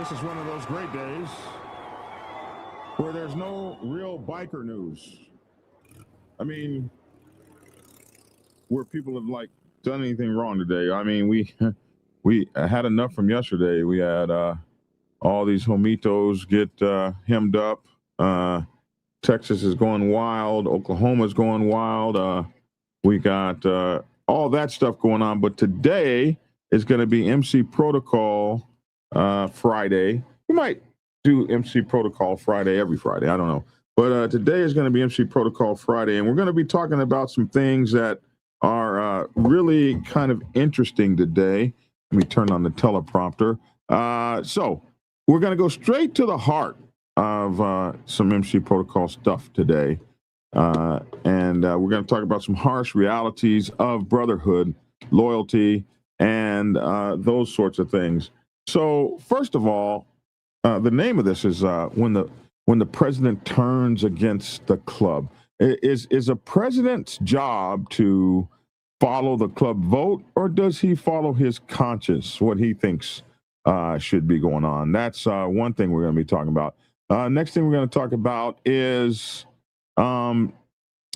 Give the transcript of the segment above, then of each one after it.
This is one of those great days where there's no real biker news. I mean, where people have like done anything wrong today. I mean, we had enough from yesterday. We had all these homitos get hemmed up. Texas is going wild. Oklahoma's going wild. We got all that stuff going on. But today is going to be MC Protocol Friday. We might do MC Protocol Friday every Friday. I don't know. But today is going to be MC Protocol Friday. And we're going to be talking about some things that are really kind of interesting today. Let me turn on the teleprompter. So we're going to go straight to the heart of some MC Protocol stuff today. And we're going to talk about some harsh realities of brotherhood, loyalty, and those sorts of things. So first of all, the name of this is when the president turns against the club. Is a president's job to follow the club vote, or does he follow his conscience, what he thinks should be going on? That's one thing we're going to be talking about. Next thing we're going to talk about is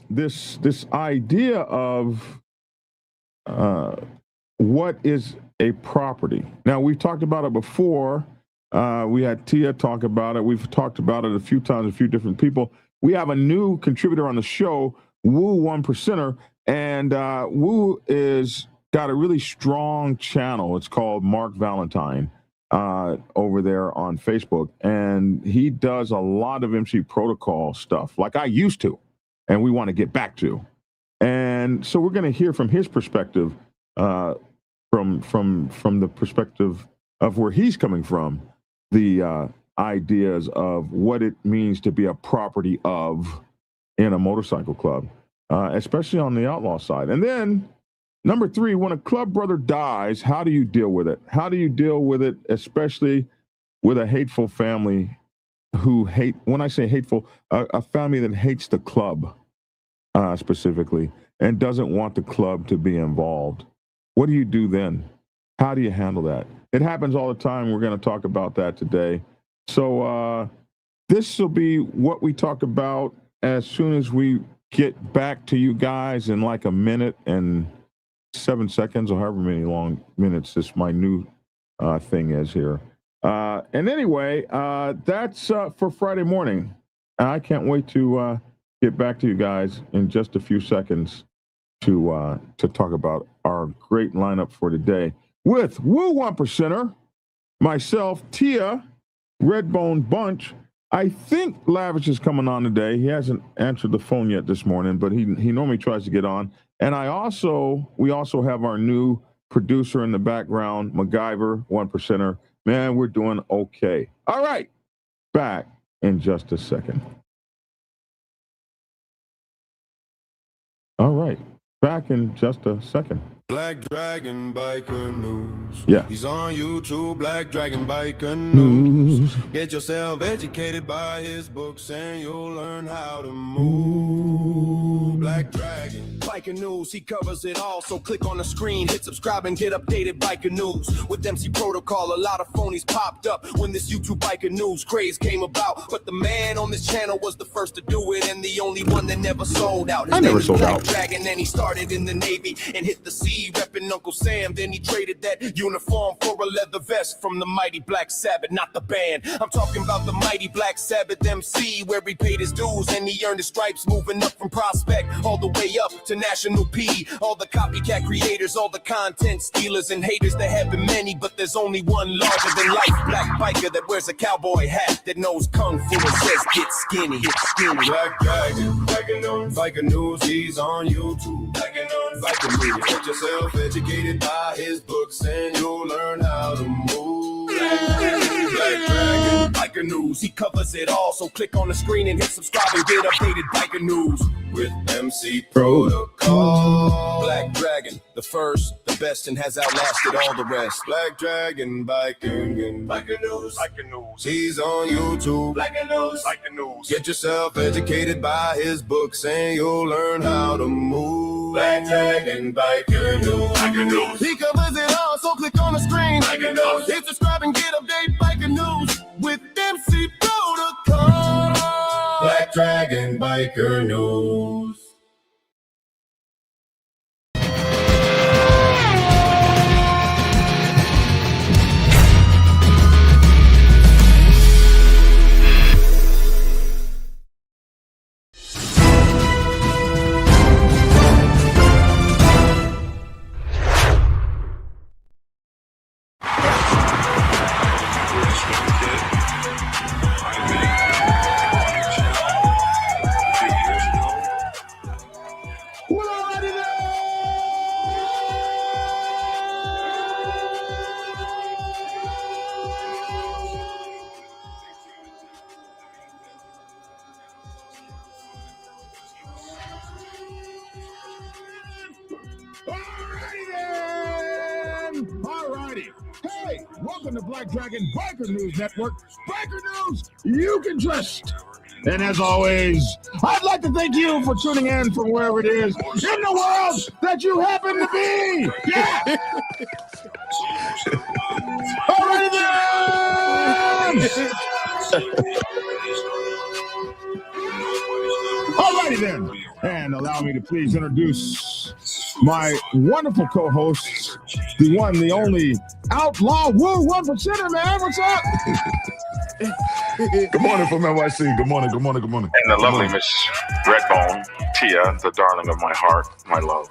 this idea of what is a property. Now, we've talked about it before. We had Tia talk about it. We've talked about it a few times, a few different people. We have a new contributor on the show, Woo One Percenter, and Woo is got a really strong channel. It's called Mark Valentine over there on Facebook, and he does a lot of MC Protocol stuff like I used to, and we want to get back to. And so we're going to hear from his perspective, from the perspective of where he's coming from, the ideas of what it means to be a property of in a motorcycle club, especially on the outlaw side. And then number 3, when a club brother dies, how do you deal with it? How do you deal with it, especially with a hateful family who hate, when I say hateful, a family that hates the club specifically and doesn't want the club to be involved? What do you do then? How do you handle that? It happens all the time. We're going to talk about that today. So this will be what we talk about as soon as we get back to you guys in like a minute and 7 seconds, or however many long minutes this my new thing is here. And anyway, that's for Friday morning. I can't wait to get back to you guys in just a few seconds to talk about our great lineup for today with Woo One Percenter, myself, Tia, Redbone Bunch. I think Lavish is coming on today. He hasn't answered the phone yet this morning, but he normally tries to get on. And we also have our new producer in the background, MacGyver, One Percenter. Man, we're doing okay. All right, back in just a second. All right, back in just a second. Black Dragon Biker News. Yeah. He's on YouTube, Black Dragon Biker News. Get yourself educated by his books and you'll learn how to move. Black Dragon Biker News, he covers it all, so click on the screen, hit subscribe and get updated Biker News. With MC Protocol, a lot of phonies popped up when this YouTube Biker News craze came about. But the man on this channel was the first to do it and the only one that never sold out. I never sold out. Dragon, and he started in the Navy and hit the sea. Reppin' Uncle Sam, then he traded that uniform for a leather vest from the mighty Black Sabbath, not the band. I'm talking about the mighty Black Sabbath MC, where he paid his dues and he earned his stripes, moving up from Prospect all the way up to National P. All the copycat creators, all the content stealers and haters, there have been many, but there's only one larger than life black biker that wears a cowboy hat, that knows kung fu and says get skinny, get skinny. Black Dragon, Biker News, he's on YouTube. Biker News, get yourself educated by his books and you'll learn how to move. Black Dragon Biker News, he covers it all, so click on the screen and hit subscribe and get updated Biker News with MC Protocol. Black Dragon, the first, the best, and has outlasted all the rest. Black Dragon Biker News, he's on YouTube. Biker News, get yourself educated by his books and you'll learn how to move. Black Dragon Biker News, he covers it all, so click on the screen, hit subscribe and get updated Biker breaking news with MC Protocol. Black Dragon Biker News. Alrighty. Hey, welcome to Black Dragon Biker News Network. Biker News you can trust. And as always, I'd like to thank you for tuning in from wherever it is in the world that you happen to be. Yeah. Alrighty then. Alrighty then. And allow me to please introduce my wonderful co-hosts, the one, the only outlaw woo 1%er, man. What's up? Good morning from NYC. Good morning, good morning, good morning. And the lovely Miss Redbone, Tia, the darling of my heart, my love,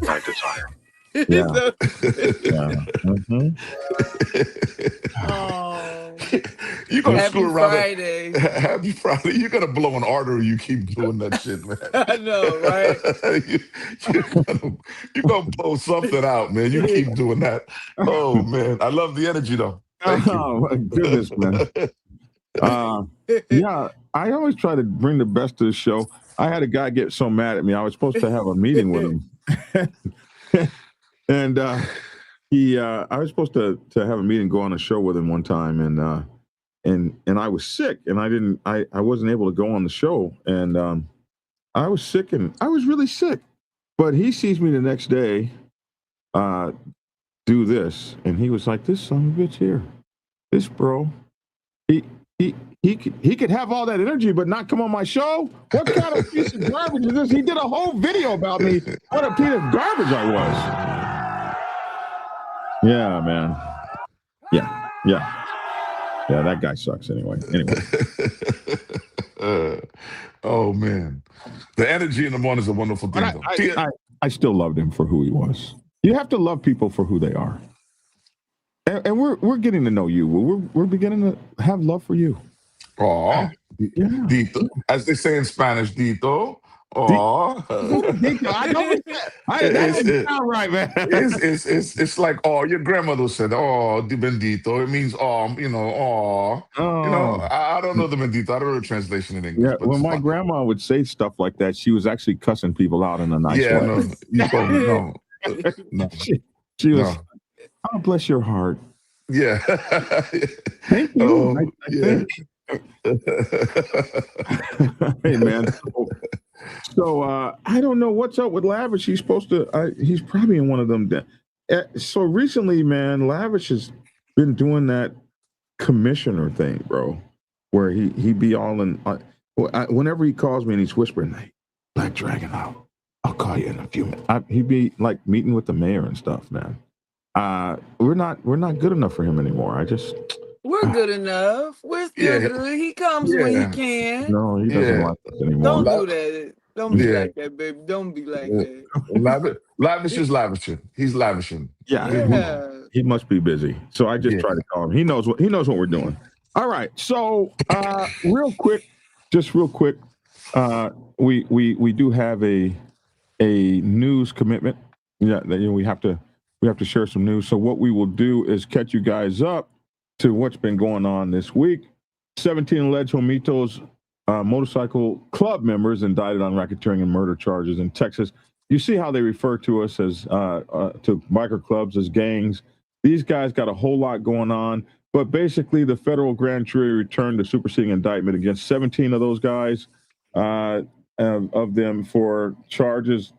my desire. Yeah. Oh. You're gonna Happy screw around. Friday. Happy Friday. You're gonna blow an artery. You keep doing that shit, man. I know, right? you're gonna blow something out, man. You keep doing that. Oh man, I love the energy though. Thank you. Oh my goodness, man. Yeah, I always try to bring the best to the show. I had a guy get so mad at me. I was supposed to have a meeting with him. And I was supposed to have a meeting, go on a show with him one time, and I was sick, and I wasn't able to go on the show, and I was sick, and I was really sick. But he sees me the next day do this, and he was like, "This son of a bitch here, this bro, he could have all that energy, but not come on my show. What kind of piece of garbage is this?" He did a whole video about me. What a piece of garbage I was. Yeah, man. Yeah. That guy sucks anyway. Oh man, the energy in the morning is a wonderful thing. I still loved him for who he was. You have to love people for who they are, and we're getting to know you. We're beginning to have love for you. Oh, Yeah. Dito, as they say in Spanish, Dito. Oh, I know that doesn't sound right, man. It's like, oh, your grandmother said, oh, di bendito. It means, you know, I don't know the bendito. I don't know the translation in English. Yeah, when my grandma would say stuff like that, she was actually cussing people out in a nice way. No, you don't, no. She was, oh, bless your heart. Yeah. Thank you. I think. Hey, man. So I don't know what's up with Lavish. He's supposed to. He's probably in one of them. So recently, man, Lavish has been doing that commissioner thing, bro, where he be all in. Whenever he calls me and he's whispering, "Hey, Black Dragon, I'll call you in a few minutes." He'd be like meeting with the mayor and stuff, man. We're not good enough for him anymore. We're good enough. We're still good. He comes when he can. No, he doesn't like us anymore. Don't do that. Don't be like that, baby. Don't be like that. Lavish is lavishing. He's lavishing. Yeah. He must be busy. So I just try to call him. He knows what we're doing. All right. So real quick, we do have a news commitment. Yeah, we have to share some news. So what we will do is catch you guys up to what's been going on this week. 17 alleged Homitos motorcycle club members indicted on racketeering and murder charges in Texas. You see how they refer to us as to biker clubs as gangs. These guys got a whole lot going on, but basically the federal grand jury returned a superseding indictment against 17 of those guys, of them for charges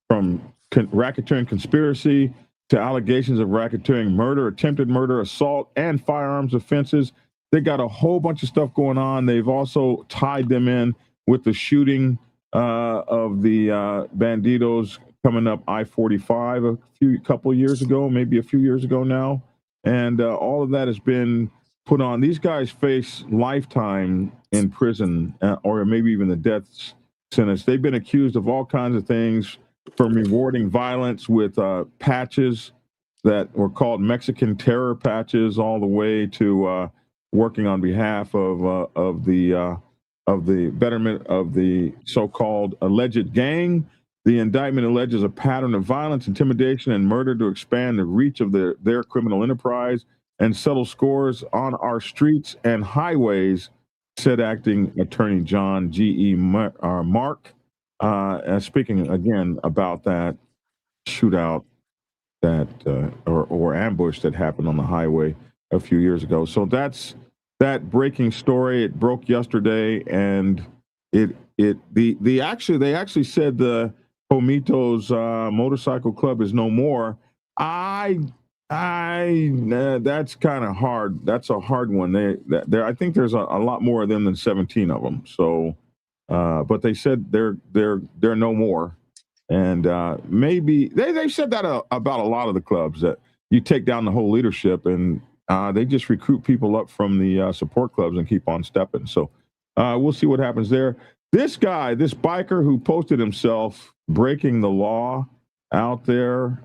from racketeering conspiracy to allegations of racketeering murder, attempted murder, assault, and firearms offenses. They got a whole bunch of stuff going on. They've also tied them in with the shooting of the banditos coming up I-45 a couple of years ago, maybe a few years ago now. And all of that has been put on. These guys face lifetime in prison or maybe even the death sentence. They've been accused of all kinds of things, from rewarding violence with patches that were called Mexican terror patches, all the way to working on behalf of the betterment of the so-called alleged gang. The indictment alleges a pattern of violence, intimidation, and murder to expand the reach of their criminal enterprise and settle scores on our streets and highways, said acting attorney John G.E. Mark. Speaking again about that shootout that or ambush that happened on the highway a few years ago. So that's that breaking story. It broke yesterday, and they actually said the Pomito's motorcycle club is no more. That's kind of hard. That's a hard one. I think there's a lot more of them than 17 of them. So, but they said they're no more. And maybe they said that about a lot of the clubs, that you take down the whole leadership and they just recruit people up from the support clubs and keep on stepping. So we'll see what happens there. This guy, this biker who posted himself breaking the law out there,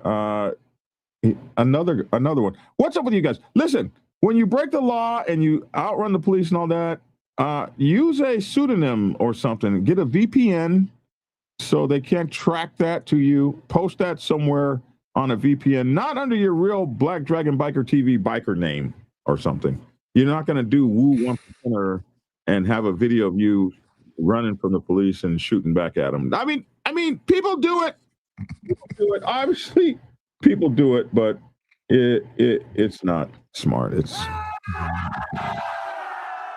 another one. What's up with you guys? Listen, when you break the law and you outrun the police and all that, use a pseudonym or something. Get a VPN so they can't track that to you. Post that somewhere on a VPN, not under your real Black Dragon Biker TV biker name or something. You're not going to do woo one percenter and have a video of you running from the police and shooting back at them. I mean, people do it. People do it. Obviously, people do it, but it's not smart. It's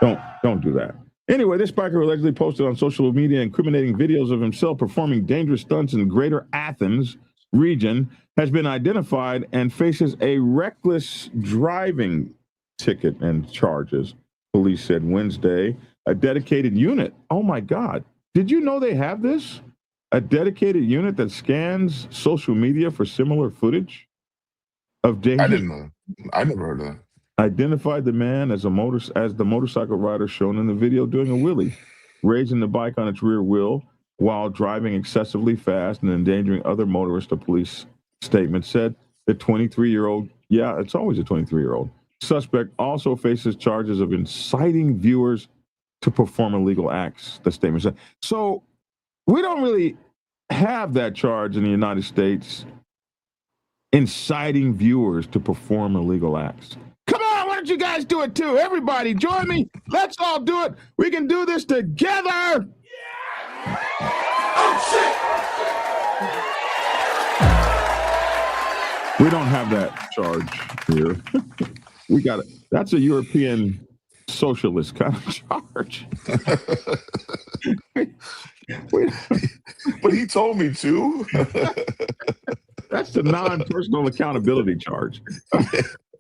don't do that. Anyway, this biker allegedly posted on social media incriminating videos of himself performing dangerous stunts in the greater Athens region has been identified and faces a reckless driving ticket and charges, police said Wednesday. A dedicated unit. Oh my God. Did you know they have this? A dedicated unit that scans social media for similar footage of danger. I didn't know. I never heard of that. Identified the man as the motorcycle rider shown in the video doing a wheelie, raising the bike on its rear wheel while driving excessively fast and endangering other motorists, the police statement said. The 23-year-old, yeah, it's always a 23-year-old, suspect also faces charges of inciting viewers to perform illegal acts, the statement said. So we don't really have that charge in the United States, inciting viewers to perform illegal acts. Come on, why don't you guys do it too? Everybody, join me. Let's all do it. We can do this together. Yeah. Oh, shit. We don't have that charge here. We got it. That's a European socialist kind of charge. But he told me to. That's the non-personal accountability charge.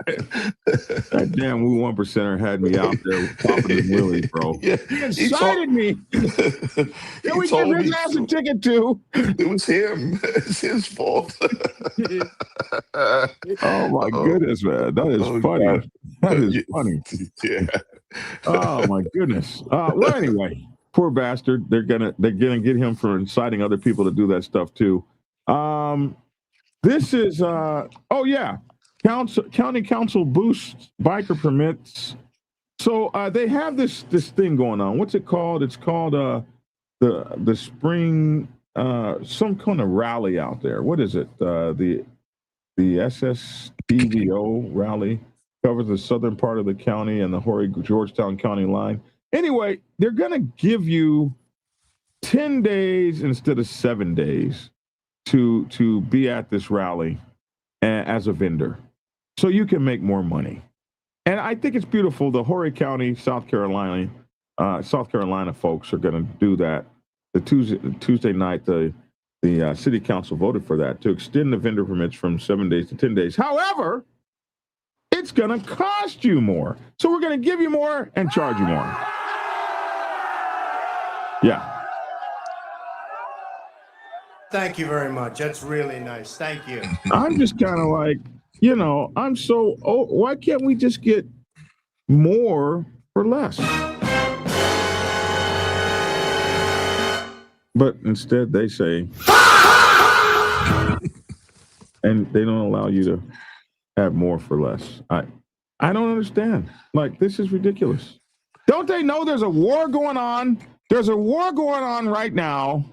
That damn Woo 1%er had me out there popping the wheelies, bro. Yeah, he incited me. Then we give his ass a ticket too. It was him. It's his fault. Oh my goodness, man. That is funny. God. That is funny. Yeah. Oh my goodness. Well, anyway, poor bastard. They're gonna get him for inciting other people to do that stuff too. This is County Council boosts biker permits. So they have this thing going on. What's it called? It's called the spring some kind of rally out there. What is it? The SSTVO rally covers the southern part of the county and the Horry Georgetown County line. Anyway, they're going to give you 10 days instead of 7 days to be at this rally as a vendor, so you can make more money. And I think it's beautiful. The Horry County, South Carolina folks are going to do that. The Tuesday night, the city council voted for that to extend the vendor permits from 7 days to 10 days. However, it's going to cost you more. So we're going to give you more and charge you more. Yeah. Thank you very much. That's really nice. Thank you. I'm just kind of like, I'm so, why can't we just get more for less? But instead they say, and they don't allow you to have more for less. I don't understand. Like, this is ridiculous. Don't they know there's a war going on? There's a war going on right now,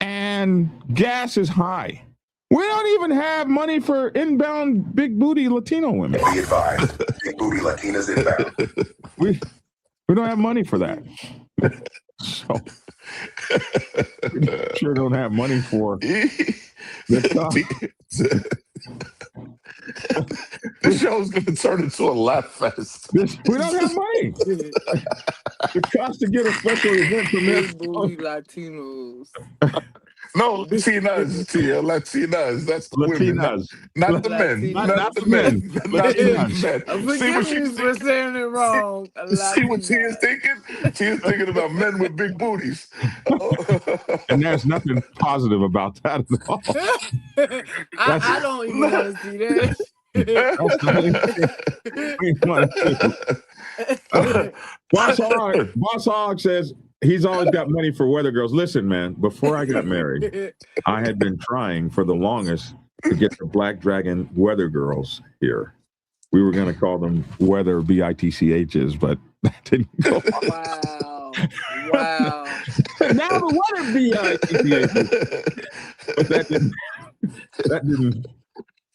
and gas is high. We don't even have money for inbound big booty Latino women. Be advised, big booty Latinas inbound. We don't have money for that. So we sure don't have money for This show's going to turn into a laugh fest. We don't have money. The cost to get a special event from Big booty Latinos. No, Latinas, Tia, Latinas. That's the Latinas. women, not the men. Not the men. Not the men. See what she's for saying it wrong. See what Tia's thinking? Tia's thinking about men with big booties. And there's nothing positive about that at all. I don't even want to see that. Boss Hog says he's always got money for weather girls. Listen, man, before I got married, I had been trying for the longest to get the Black Dragon weather girls here. We were going to call them weather BITCHs, but that didn't go. Wow. Now the weather BITCHs. But that didn't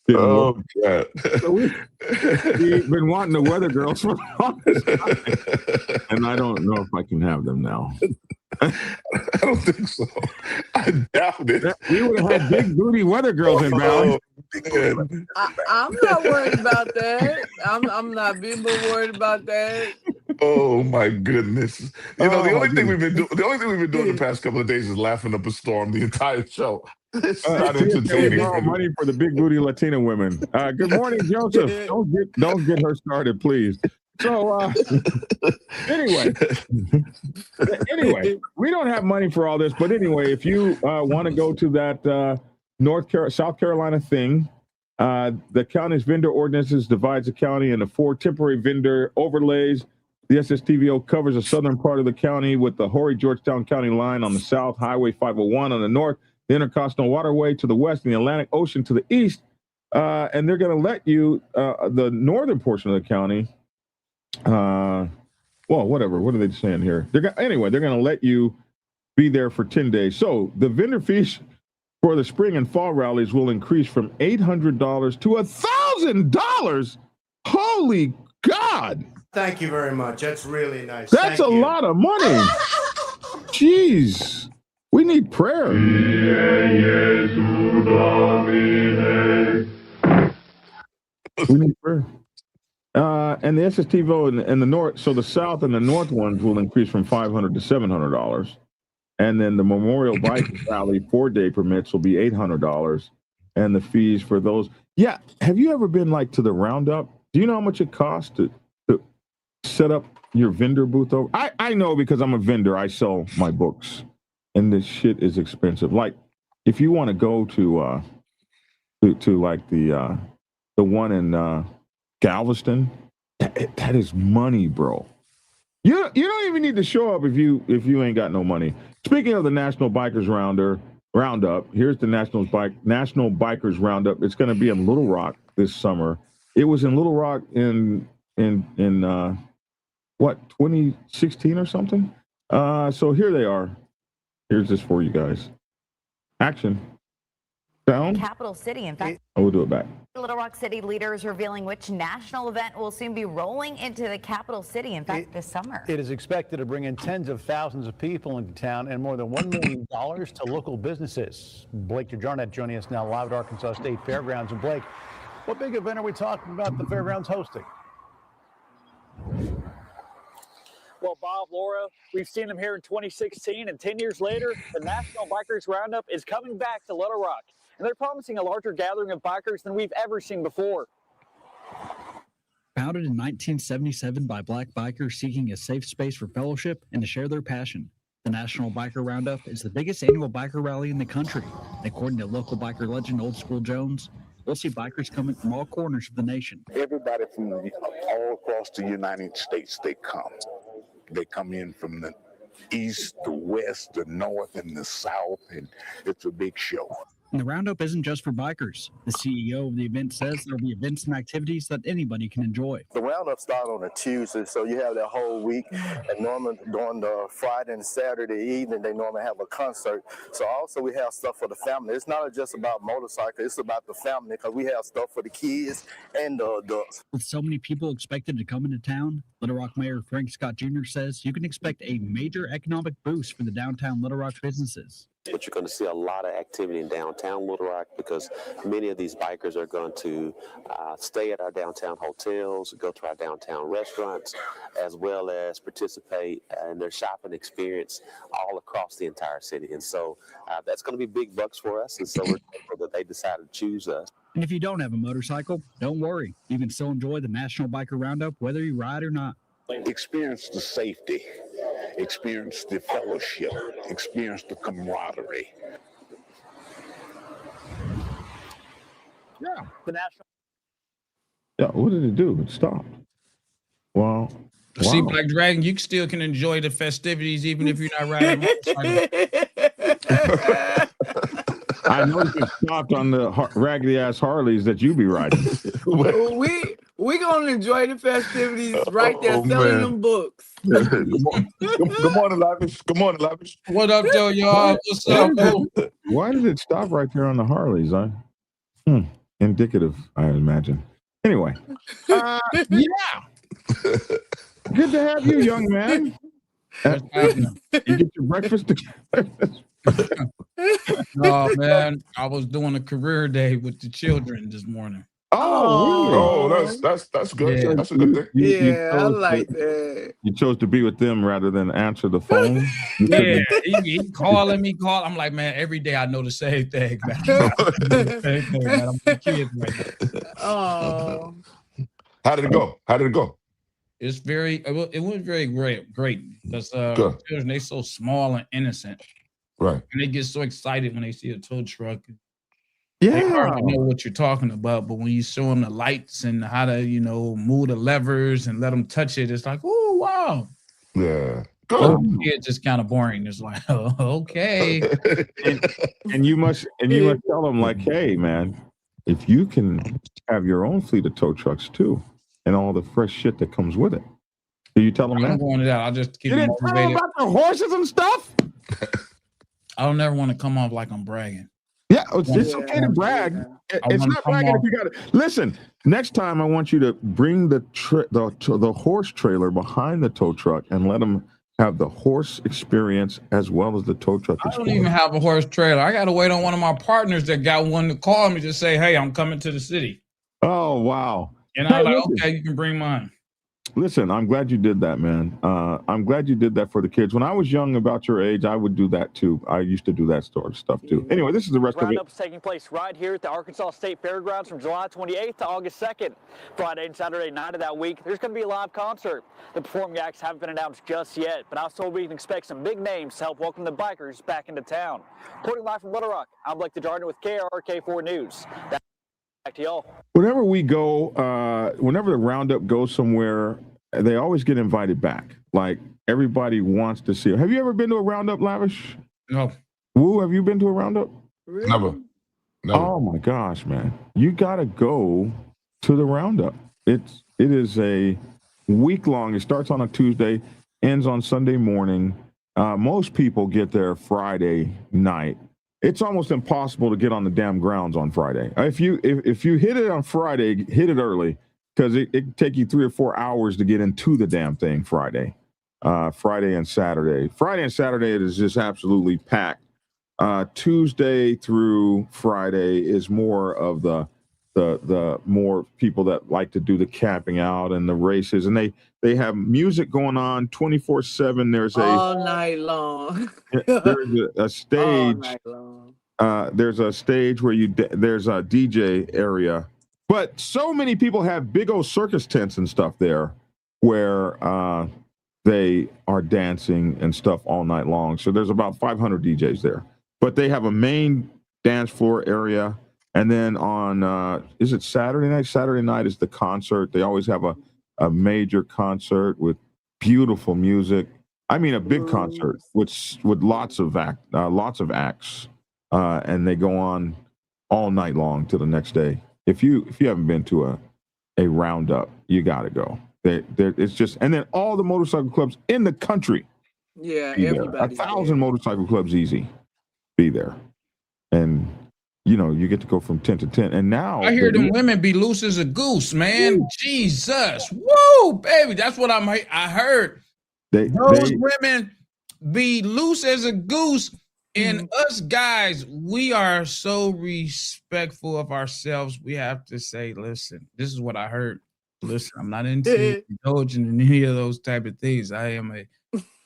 Oh, God. So we've been wanting the weather girls for the longest time. And I don't know if I can have them now. I don't think so. I doubt it. We would have had big booty weather girls inbound. I'm not worried about that. I'm not being worried about that. Oh my goodness! The only thing we've been doing the past couple of days is laughing up a storm the entire show. It's not entertaining. Money for the big booty Latina women. Good morning, Joseph. Don't get her started, please. So anyway, we don't have money for all this. But anyway, if you want to go to that South Carolina thing, the county's vendor ordinances divides the county into 4 temporary vendor overlays. The SSTVO covers the southern part of the county with the Horry-Georgetown County line on the south, Highway 501 on the north, the Intercontinental Waterway to the west, and the Atlantic Ocean to the east. And they're going to let you, the northern portion of the county, well, whatever. What are they saying here? They're going to let you be there for 10 days. So the vendor fees for the spring and fall rallies will increase from $800 to $1,000. Holy God. Thank you very much. That's really nice. That's a lot of money. Jeez. We need prayer. We need prayer. And the SSTVO and the north, so the south and the north ones will increase from $500 to $700. And then the Memorial Bike Rally 4-day permits will be $800. And the fees for those. Yeah. Have you ever been like to the Roundup? Do you know how much it costs to set up your vendor booth over? I know because I'm a vendor. I sell my books. And this shit is expensive. Like, if you want to go to like the one in Galveston, that is money, bro. You don't even need to show up if you ain't got no money. Speaking of the National Bikers Roundup, here's the National Bikers Roundup. It's going to be in Little Rock this summer. It was in Little Rock in 2016 or something. So here they are. Here's this for you guys. Action. Sound. Capital City, in fact. I will do it back. Little Rock City leaders revealing which national event will soon be rolling into the capital city, in fact, this summer. It is expected to bring in tens of thousands of people into town and more than $1 million to local businesses. Blake DeJarnett joining us now live at Arkansas State Fairgrounds. And Blake, what big event are we talking about the Fairgrounds hosting? Well, Bob, Laura, we've seen them here in 2016, and 10 years later, the National Bikers Roundup is coming back to Little Rock, and they're promising a larger gathering of bikers than we've ever seen before. Founded in 1977 by black bikers seeking a safe space for fellowship and to share their passion, the National Biker Roundup is the biggest annual biker rally in the country. According to local biker legend Old School Jones, we'll see bikers coming from all corners of the nation. Everybody from all across the United States, they come. They come in from the east, the west, the north, and the south, and it's a big show. And the roundup isn't just for bikers. The CEO of the event says there'll be events and activities that anybody can enjoy. The roundup starts on a Tuesday, so you have that whole week. And normally during the Friday and Saturday evening, they normally have a concert. So also we have stuff for the family. It's not just about motorcycles, it's about the family, because we have stuff for the kids and the adults. With so many people expected to come into town, Little Rock Mayor Frank Scott Jr. says you can expect a major economic boost for the downtown Little Rock businesses. But you're going to see a lot of activity in downtown Little Rock because many of these bikers are going to stay at our downtown hotels, go to our downtown restaurants, as well as participate in their shopping experience all across the entire city. And so that's going to be big bucks for us. And so we're thankful that they decided to choose us. And if you don't have a motorcycle, don't worry. You can still enjoy the National Biker Roundup whether you ride or not. Experience the safety, experience the fellowship, experience the camaraderie. Yeah, the national. Yeah, what did it do? It stopped. Wow. See, Black Dragon, you still can enjoy the festivities even if you're not riding a motorcycle. I noticed it stopped on the raggedy ass Harleys that you be riding. we gonna enjoy the festivities right there, selling them books. Good morning, Lavish. Good morning, Lavish. What up, though, y'all? What's up? Why did it stop right there on the Harleys? Indicative, I imagine. Anyway, yeah. Good to have you, young man. You get your breakfast together. Oh man, I was doing a career day with the children this morning. Oh, that's good. Yeah. That's a good thing. Yeah, I like that. You chose to be with them rather than answer the phone. Yeah, he calling me. I'm like, man, every day I know the same thing, man. Same thing, man. I'm with kids right now. Oh, How did it go? It was very great because children, they so small and innocent. Right. And they get so excited when they see a tow truck. Yeah. They hardly know what you're talking about, but when you show them the lights and how to, move the levers and let them touch it, it's like, oh, wow. Yeah. Good. It's just kind of boring. It's like, oh, okay. and you must tell them, like, hey, man, if you can have your own fleet of tow trucks too, and all the fresh shit that comes with it. Do you tell them that? I'm going to that. I'll just keep you didn't tell them about the horses and stuff? I don't ever want to come off like I'm bragging. Yeah, it's okay to brag. It's not bragging if you got it. Listen, next time I want you to bring the horse trailer behind the tow truck and let them have the horse experience as well as the tow truck experience. I don't even have a horse trailer. I got to wait on one of my partners that got one to call me to say, hey, I'm coming to the city. Oh, wow. And I'm like, okay, you can bring mine. Listen, I'm glad you did that, man. I'm glad you did that for the kids. When I was young, about your age, I would do that too. I used to do that sort of stuff too. Anyway, this is the rest of it. Roundup's taking place right here at the Arkansas State Fairgrounds from July 28th to August 2nd. Friday and Saturday night of that week, there's going to be a live concert. The performing acts haven't been announced just yet, but I was told we can expect some big names to help welcome the bikers back into town. Reporting live from Little Rock, I'm Blake DeJardin with KRK4 News. Back to y'all. Whenever we go, whenever the roundup goes somewhere, they always get invited back. Like everybody wants to see it. Have you ever been to a roundup, Lavish? No. Woo, have you been to a roundup? really? Never. Oh my gosh, man. You gotta go to the roundup. It is a week long. It starts on a Tuesday, ends on Sunday morning. Most people get there Friday night. It's almost impossible to get on the damn grounds on Friday. If you hit it on Friday, hit it early, because it can take you 3 or 4 hours to get into the damn thing Friday. Friday and Saturday. Friday and Saturday, it is just absolutely packed. Tuesday through Friday is more of the more people that like to do the camping out and the races, and they have music going on 24/7. There's all night long. There's a stage. All night long. There's a stage where there's a DJ area But so many people have big old circus tents and stuff there where they are dancing and stuff all night long. So there's about 500 DJs there. But they have a main dance floor area. And then on, is it Saturday night? Saturday night is the concert. They always have a major concert with beautiful music. I mean, a big concert with lots of acts. And they go on all night long till the next day. If you haven't been to a roundup, you got to go. It's just, and then all the motorcycle clubs in the country. Yeah, everybody. 1,000 motorcycle clubs easy. Be there, and you get to go from tent to tent. And now I hear them women be loose as a goose, man. Woo. Jesus, woo, baby, that's what I heard. Those women be loose as a goose. And us guys, we are so respectful of ourselves. We have to say, listen, this is what I heard. Listen, I'm not into indulging in any of those type of things. I am a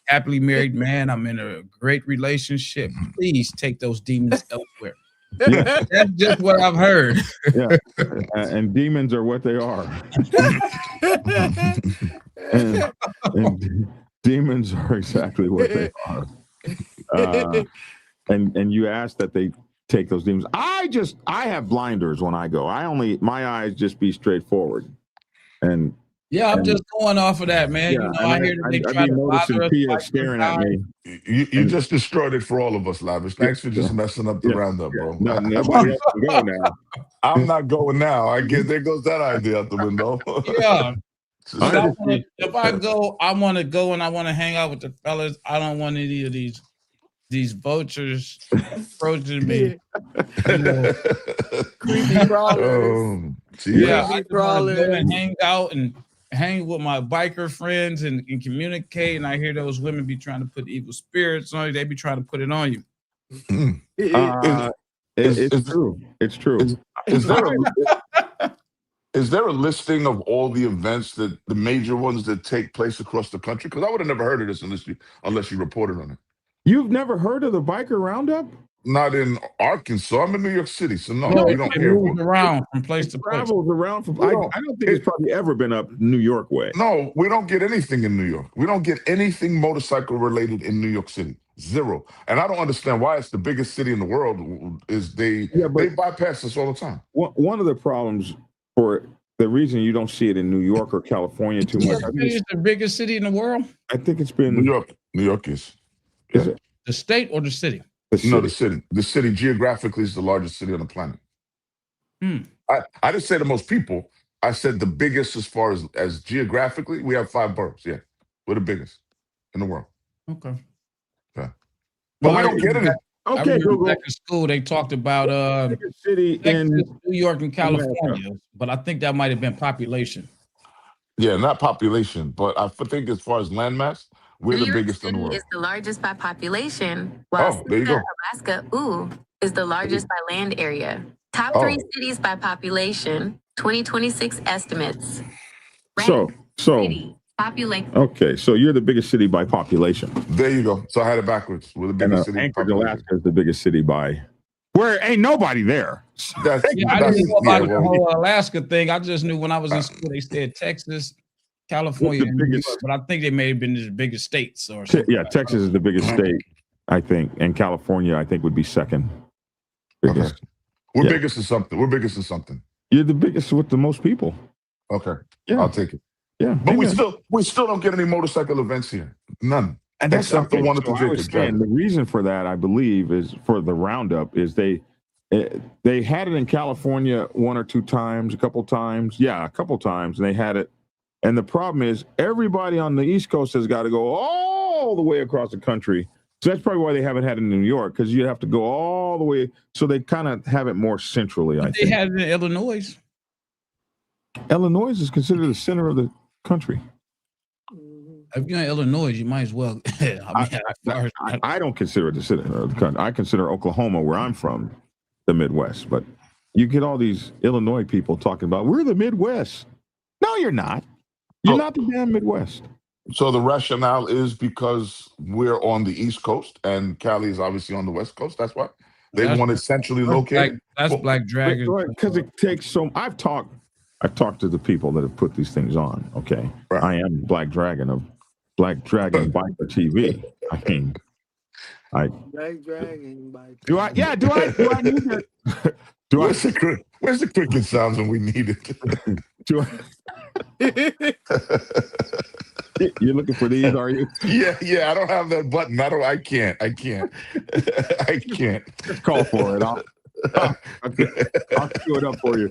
happily married man. I'm in a great relationship. Please take those demons elsewhere. Yeah. That's just what I've heard. Yeah. And demons are what they are. and demons are exactly what they are. And you ask that they take those demons. I have blinders when I go. My eyes just be straightforward. And yeah, I'm just going off of that, man. Yeah, I hear that they try to bother us. Tia staring at me. You just destroyed it for all of us, Lavish. Thanks for just messing up the roundup, bro. No, nobody else can go now. I'm not going now. I get there goes that idea out the window. Yeah. If I go, I want to go and I want to hang out with the fellas. I don't want any of these vultures approaching me. Creepy crawlers. Yeah, I want to go and hang out and hang with my biker friends and communicate. And I hear those women be trying to put evil spirits on you. They be trying to put it on you. It's true. It's true. Is there a listing of all the events the major ones that take place across the country? Because I would have never heard of this unless you reported on it. You've never heard of the biker roundup? Not in Arkansas. I'm in New York City, so no, we don't hear. It moves around from place to place. Travels around from. I don't think it's probably ever been up New York way. No, we don't get anything in New York. We don't get anything motorcycle related in New York City. Zero. And I don't understand why it's the biggest city in the world. Is they bypass us all the time. One of the problems for the reason you don't see it in New York or California too much. It's the biggest city in the world. I think it's been New York. New York is. Is it the state or the city? No, the city. The city geographically is the largest city on the planet. I didn't say the most people. I said the biggest as far as geographically. We have 5 boroughs. Yeah, we're the biggest in the world. Okay. Yeah. But we don't get any. Okay, Google. Back in school, they talked about city Texas, in New York and California, but I think that might have been population. Yeah, not population, but I think as far as landmass, we're the biggest in the world. Is the largest by population, while there you go. Alaska, is the largest by land area. Top 3 cities by population, 2026 estimates. So population. Okay, so you're the biggest city by population. There you go. So I had it backwards. We're the biggest city. Anchorage, Alaska is the biggest city by where ain't nobody there. I didn't know about the whole Alaska thing. I just knew when I was in school they said Texas, California, and New York, but I think they may have been the biggest states or something. Yeah, Texas is the biggest state, I think, and California, I think, would be second biggest. Okay. We're biggest in something. We're biggest in something. You're the biggest with the most people. Okay, yeah, I'll take it. Yeah, but we still don't get any motorcycle events here. None, and that's except the one at the Jacob. The reason for that, I believe, is for the roundup is they had it in California 1 or 2 times, a couple times, and they had it. And the problem is everybody on the East Coast has got to go all the way across the country. So that's probably why they haven't had it in New York, because you have to go all the way. So they kind of have it more centrally, I think. They had it in Illinois. Illinois is considered the center of the country. If you're in Illinois, you might as well. I don't consider it the center of the country. I consider Oklahoma, where I'm from, the Midwest. But you get all these Illinois people talking about, we're the Midwest. No, you're not. You're not the damn Midwest. So the rationale is because we're on the East Coast and Cali is obviously on the West Coast. That's why. They want it centrally located. That's Black Dragon. Because it takes so. I've talked to the people that have put these things on. Okay, Right. I am Black Dragon of Black Dragon Biker TV. I mean, Black Dragon. do I need to? Where's the cricket sounds when we need it? You're looking for these, are you? Yeah. I don't have that button. I can't. I can't. Call for it. I'll do it up for you.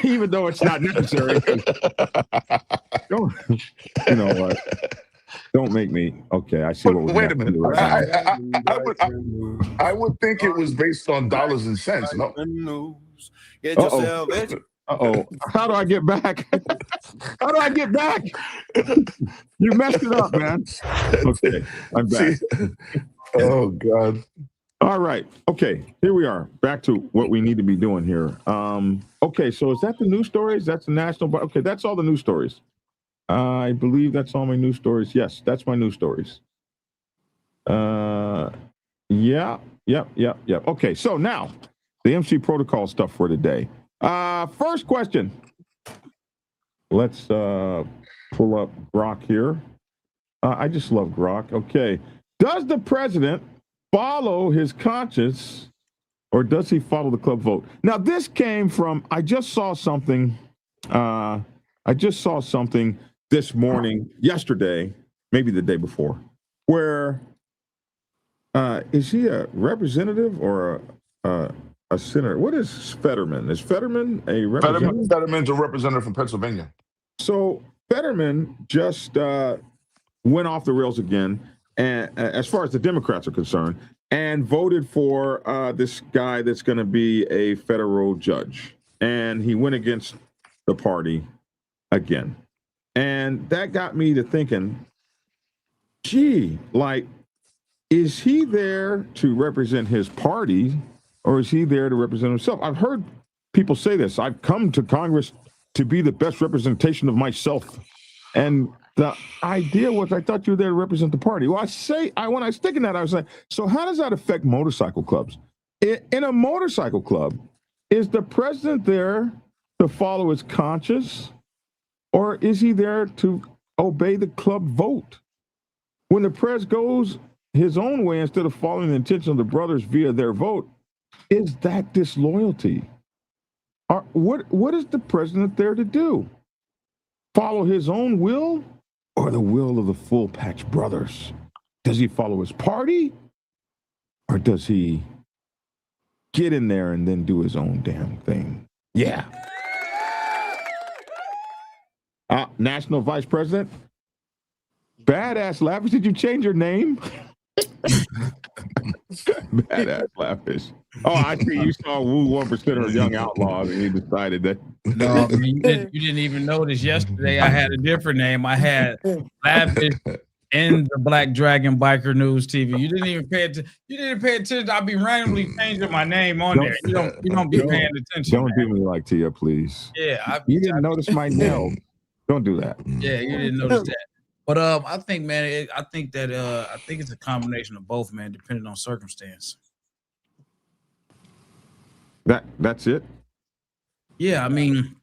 Even though it's not necessary. Don't, you know what? Don't make me. Okay, I see what we're Wait a minute. I would think it was based on dollars and cents. No. Get yourself. Uh-oh. How do I get back? How do I get back? You messed it up, man. Okay, I'm back. Oh, God. All right. Okay, here we are. Back to what we need to be doing here. Okay, so is that the news stories? That's the national. Okay, that's all the news stories. I believe that's all my news stories. Yes, that's my news stories. Yeah. Okay, so now the MC protocol stuff for today. First question. Let's pull up Grok here. I just love Grok. Okay. Does the president follow his conscience or does he follow the club vote? Now, this came from, I just saw something this morning, yesterday, maybe the day before, where is he a representative or a senator? What is Fetterman? Is Fetterman a representative? Fetterman's a representative from Pennsylvania. So Fetterman just went off the rails again, and as far as the Democrats are concerned, and voted for this guy that's going to be a federal judge. And he went against the party again. And that got me to thinking, gee, like, is he there to represent his party or is he there to represent himself? I've heard people say this. I've come to Congress to be the best representation of myself. And the idea was, I thought you were there to represent the party. Well, when I was thinking that, I was like, so how does that affect motorcycle clubs? In a motorcycle club, is the president there to follow his conscience, or is he there to obey the club vote? When the Prez goes his own way instead of following the intention of the brothers via their vote, is that disloyalty? What is the president there to do? Follow his own will or the will of the full patch brothers? Does he follow his party or does he get in there and then do his own damn thing? Yeah. National Vice President, Badass Lavish, did you change your name? Badass Lavish. Oh, I see you saw Woo 1% of Young Outlaws and you decided that. No, you didn't even notice yesterday I had a different name. I had Lavish in the Black Dragon Biker News TV. You didn't even pay attention. You didn't pay attention. I'll be randomly changing my name on there. You don't be paying attention. Don't do me like Tia, please. Yeah. You didn't notice my nail. Don't do that. Yeah, you didn't notice that. But I think, man, I think it's a combination of both, man, depending on circumstance. That's it? Yeah, I mean,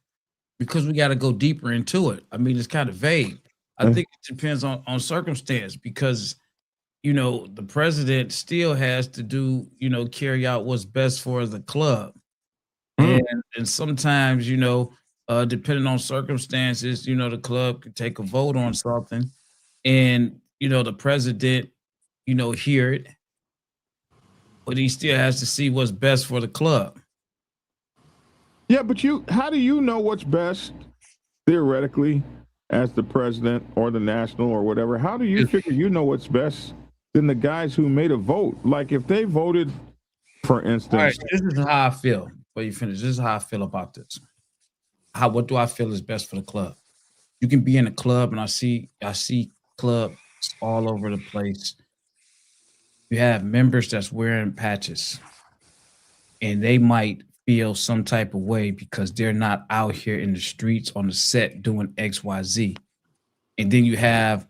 because we got to go deeper into it. I mean, it's kind of vague. I think it depends on circumstance because, the president still has to do, carry out what's best for the club. And sometimes, depending on circumstances, the club could take a vote on something and, the president, hear it, but he still has to see what's best for the club. Yeah, but how do you know what's best theoretically as the president or the national or whatever? How do you figure what's best than the guys who made a vote? Like if they voted, for instance. All right, this is how I feel. Before you finish, this is how I feel about this. What do I feel is best for the club? You can be in a club and I see clubs all over the place. You have members that's wearing patches and they might feel some type of way because they're not out here in the streets on the set doing XYZ. And then you have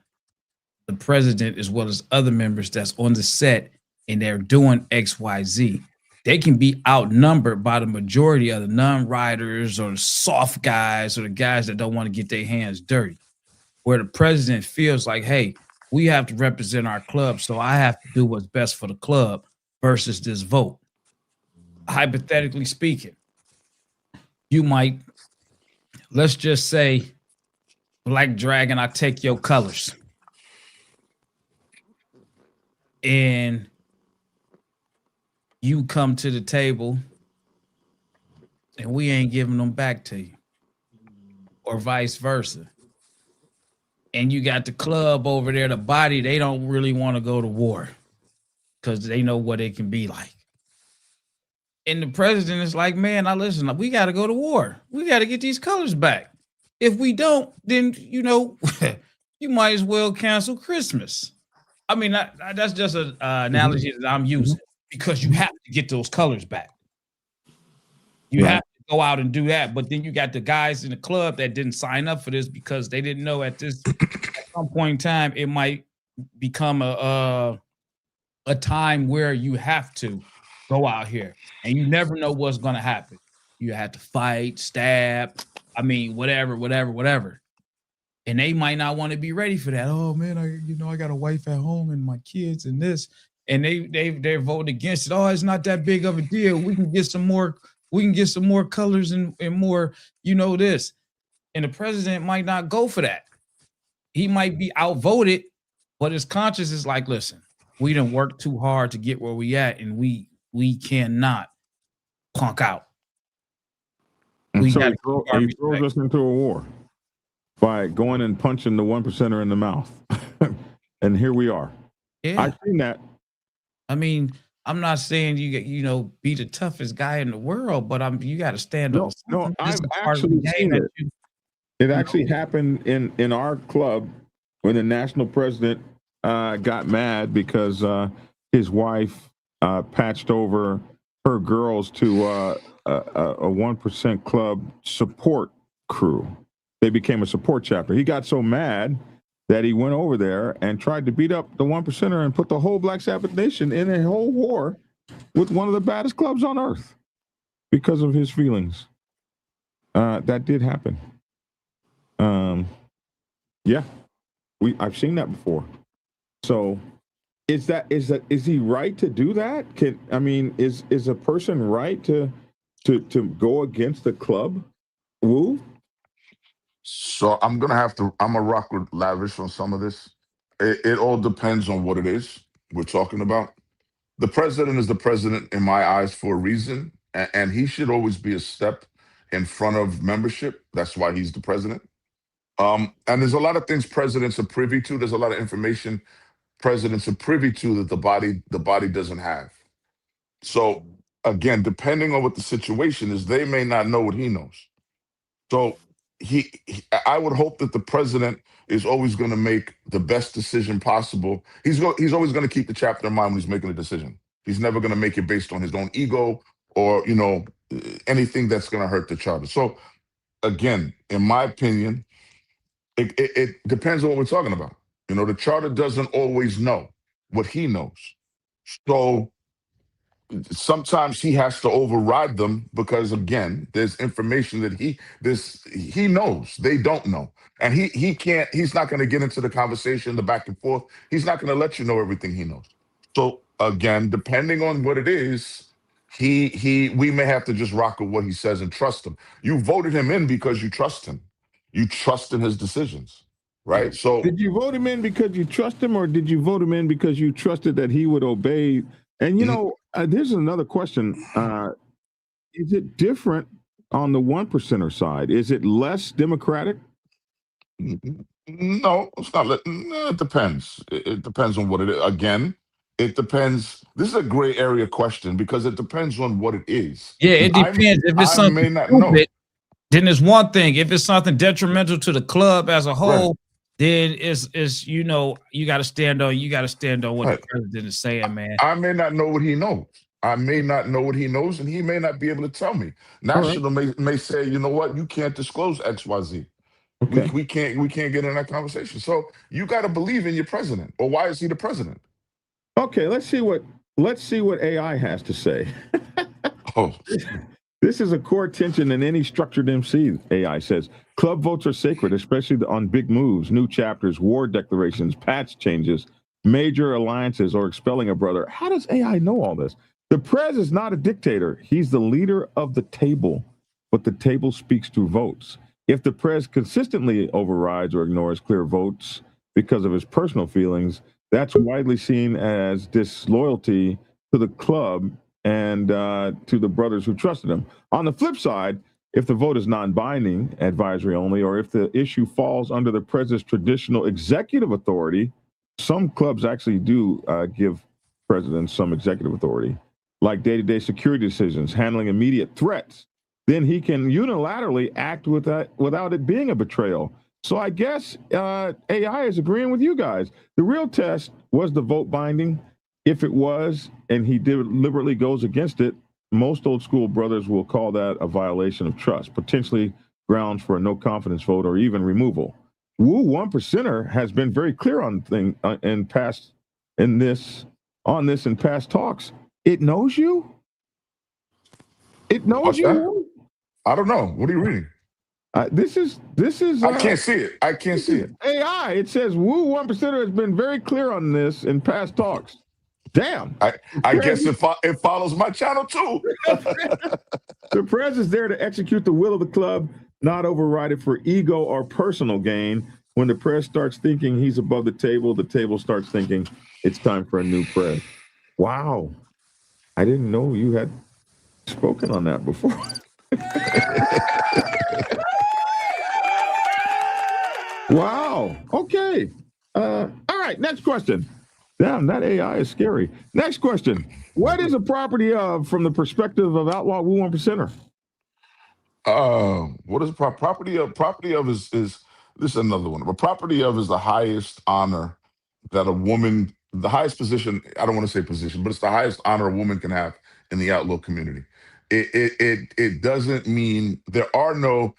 the president as well as other members that's on the set and they're doing XYZ, they can be outnumbered by the majority of the non-riders or the soft guys or the guys that don't want to get their hands dirty. Where the president feels like, hey, we have to represent our club, so I have to do what's best for the club versus this vote. Hypothetically speaking, you might, let's just say, Black Dragon, I take your colors. And you come to the table and we ain't giving them back to you, or vice versa. And you got the club over there, the body, they don't really want to go to war because they know what it can be like. And the president is like, man, now listen, we got to go to war. We got to get these colors back. If we don't, then, you know, you might as well cancel Christmas. I mean, that's just an analogy that I'm using, because you have to get those colors back. You have to go out and do that. But then you got the guys in the club that didn't sign up for this because they didn't know at some point in time it might become a time where you have to go out here and you never know what's going to happen. You have to fight, stab, I mean, whatever. And they might not want to be ready for that. Oh man, I got a wife at home and my kids and this, and they're voting against it. Oh, it's not that big of a deal. We can get some more colors and more, this. And the president might not go for that. He might be outvoted, but his conscience is like, listen, we done worked too hard to get where we at, and we cannot punk out. And so he throws us into a war by going and punching the 1%er in the mouth. And here we are. Yeah. I've seen that. I mean, I'm not saying you be the toughest guy in the world, but you got to stand up. No, I've actually seen it. It actually happened in our club when the national president got mad because his wife patched over her girls to a 1% club support crew. They became a support chapter. He got so mad that he went over there and tried to beat up the 1%er and put the whole Black Sabbath Nation in a whole war with one of the baddest clubs on earth because of his feelings. That did happen. Yeah, I've seen that before. So is he right to do that? Is a person right to go against the club? Woo? So I'm gonna rock with Lavish on some of this. It all depends on what it is we're talking about. The president is the president in my eyes for a reason, and he should always be a step in front of membership. That's why he's the president. And there's a lot of things presidents are privy to. There's a lot of information presidents are privy to that the body doesn't have. So again, depending on what the situation is, they may not know what he knows. So I would hope that the president is always going to make the best decision possible. He's always going to keep the chapter in mind when he's making a decision. He's never going to make it based on his own ego or anything that's going to hurt the charter. So again, in my opinion, it depends on what we're talking about. The charter doesn't always know what he knows. So sometimes he has to override them because, again, there's information that he knows they don't know, and he's not going to get into the conversation, the back and forth. He's not going to let you know everything he knows. So again, depending on what it is, we may have to just rock with what he says and trust him. You voted him in because you trust him. You trust in his decisions, right? So did you vote him in because you trust him, or did you vote him in because you trusted that he would obey? And there's another question. Is it different on the 1%er side? Is it less democratic? No, it's not. It depends. It depends on what it is. Again, it depends. This is a gray area question because it depends on what it is. Yeah, it depends. If it's something stupid, then it's one thing. If it's something detrimental to the club as a whole, then it's you got to stand on what the president is saying, man. I may not know what he knows. And he may not be able to tell me. National may say, you know what, you can't disclose XYZ. Okay. We can't get in that conversation. So you got to believe in your president, or why is he the president? Okay, let's see what let's see what AI has to say. Oh. This is a core tension in any structured MC, AI says. Club votes are sacred, especially on big moves, new chapters, war declarations, patch changes, major alliances, or expelling a brother. How does AI know all this? The Prez is not a dictator. He's the leader of the table, but the table speaks through votes. If the Prez consistently overrides or ignores clear votes because of his personal feelings, that's widely seen as disloyalty to the club and to the brothers who trusted him. On the flip side, if the vote is non-binding, advisory only, or if the issue falls under the president's traditional executive authority, some clubs actually do give presidents some executive authority, like day-to-day security decisions, handling immediate threats, then he can unilaterally act without it being a betrayal. So I guess AI is agreeing with you guys. The real test was the vote binding. If it was, and he deliberately goes against it, most old school brothers will call that a violation of trust, potentially grounds for a no confidence vote or even removal. Woo 1%er has been very clear on past talks. It knows you. It knows What's you. that? I don't know. What are you reading? This is. I can't see it. I can't see it. AI. It says Woo 1%er has been very clear on this in past talks. Damn. I guess it follows my channel too. The Prez is there to execute the will of the club, not override it for ego or personal gain. When the Prez starts thinking he's above the table starts thinking it's time for a new Prez. Wow. I didn't know you had spoken on that before. Wow. Okay. All right. Next question. Damn, that AI is scary. Next question. What is a property of from the perspective of outlaw Woo 1%er? What is property of? Property of is this is another one. But property of is the highest honor that a woman, the highest position, I don't want to say position, but it's the highest honor a woman can have in the outlaw community. It doesn't mean there are no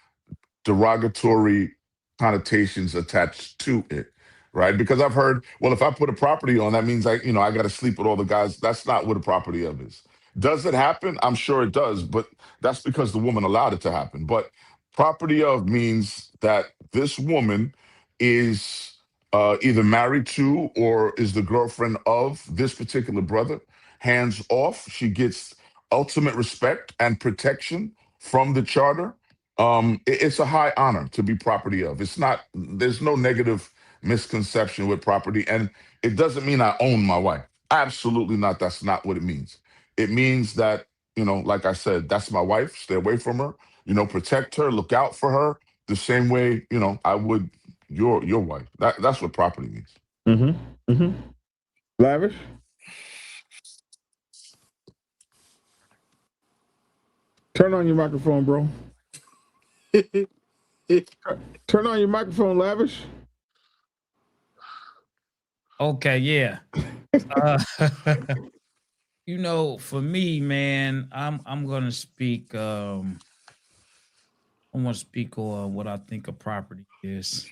derogatory connotations attached to it. Right? Because I've heard, well, if I put a property on, that means I got to sleep with all the guys. That's not what a property of is. Does it happen? I'm sure it does, but that's because the woman allowed it to happen. But property of means that this woman is either married to or is the girlfriend of this particular brother. Hands off, she gets ultimate respect and protection from the charter. It's a high honor to be property of. It's not, there's no negative misconception with property, and it doesn't mean I own my wife. Absolutely not. That's not what it means. It means that, like I said, that's my wife. Stay away from her. Protect her, look out for her the same way, I would your wife. That's what property means. Mm-hmm. Mm-hmm. Lavish? Turn on your microphone, bro. Turn on your microphone, Lavish. Okay, yeah. For me, man, I'm gonna speak. I want to speak on what I think a property is,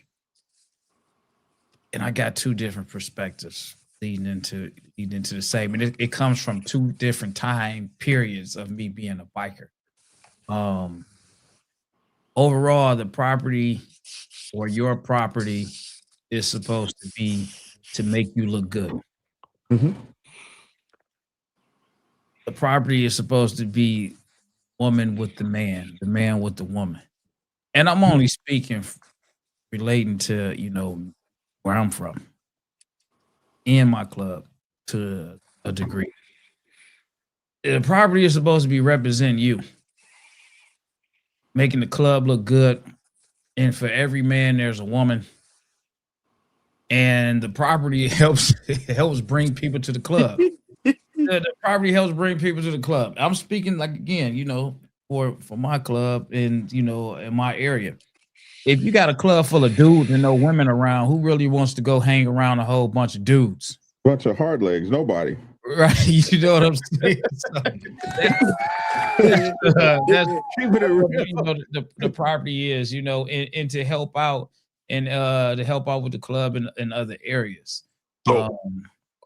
and I got two different perspectives leading into the same, and it comes from two different time periods of me being a biker. Overall, the property or your property is supposed to be to make you look good. Mm-hmm. The property is supposed to be woman with the man with the woman. And I'm only speaking relating to, where I'm from in my club to a degree. The property is supposed to be representing you, making the club look good. And for every man, there's a woman. And the property helps bring people to the club. The property helps bring people to the club. I'm speaking like, again, for my club and, in my area. If you got a club full of dudes and no women around, who really wants to go hang around a whole bunch of dudes? Bunch of hard legs, nobody. Right, you know what I'm saying? So that's the property is, and to help out and to help out with the club and other areas.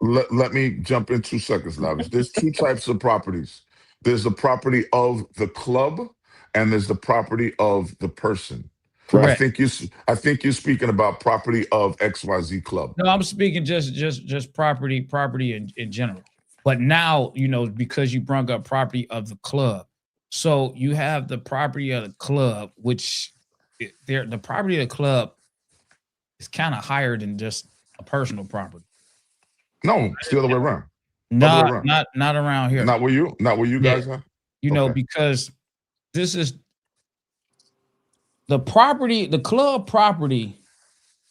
Let me jump in 2 seconds, Lavish. There's two types of properties. There's the property of the club, and there's the property of the person. Correct. I think you're speaking about property of XYZ club. No, I'm speaking just property in general. But now, you know, because you brought up property of the club. So you have the property of the club, which the property of the club is kind of higher than just a personal property. No, it's the other way around. Not around here. Not where you guys are? You know, because this is the property, the club property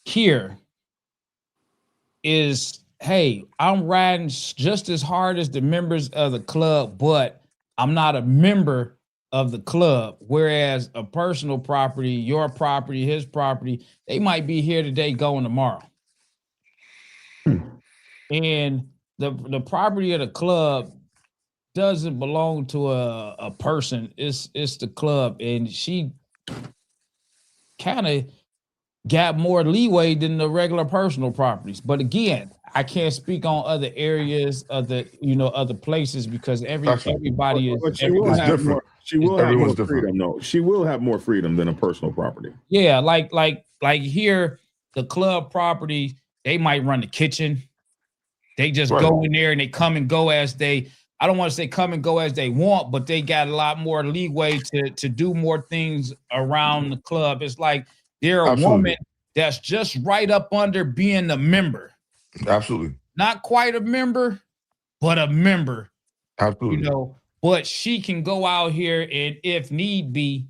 here is, hey, I'm riding just as hard as the members of the club, but I'm not a member of the club. Whereas a personal property, your property, his property, they might be here today, going tomorrow. And the property of the club doesn't belong to a person. It's the club, and she kind of got more leeway than the regular personal properties. But again, I can't speak on other areas of the, you know, other places, because everybody is. But she will have more. She will have more freedom. No, she will have more freedom than a personal property. Yeah, like here, the club property, they might run the kitchen. They just go in there and they come and go as they. I don't want to say come and go as they want, but they got a lot more leeway to do more things around the club. It's like they're a woman that's just right up under being a member. Absolutely. Not quite a member, but a member. Absolutely. You know, but she can go out here and, if need be,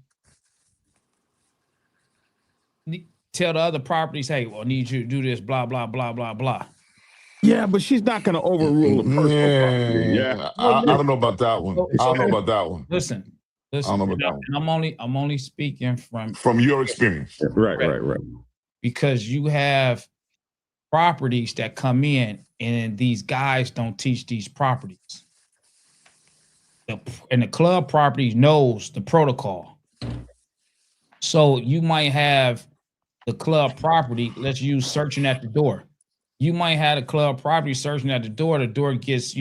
tell the other properties, hey, well, I need you to do this, blah, blah, blah, blah, blah. Yeah, but she's not going to overrule a personal property. Yeah, I don't know about that one. I don't know about that one. Listen. I don't know about that one. I'm only speaking from your experience. Right. Because you have properties that come in, and these guys don't teach these properties. And the club property knows the protocol. So you might have the club property. Let's use searching at the door. You might have a club property searching at the door. The door gets,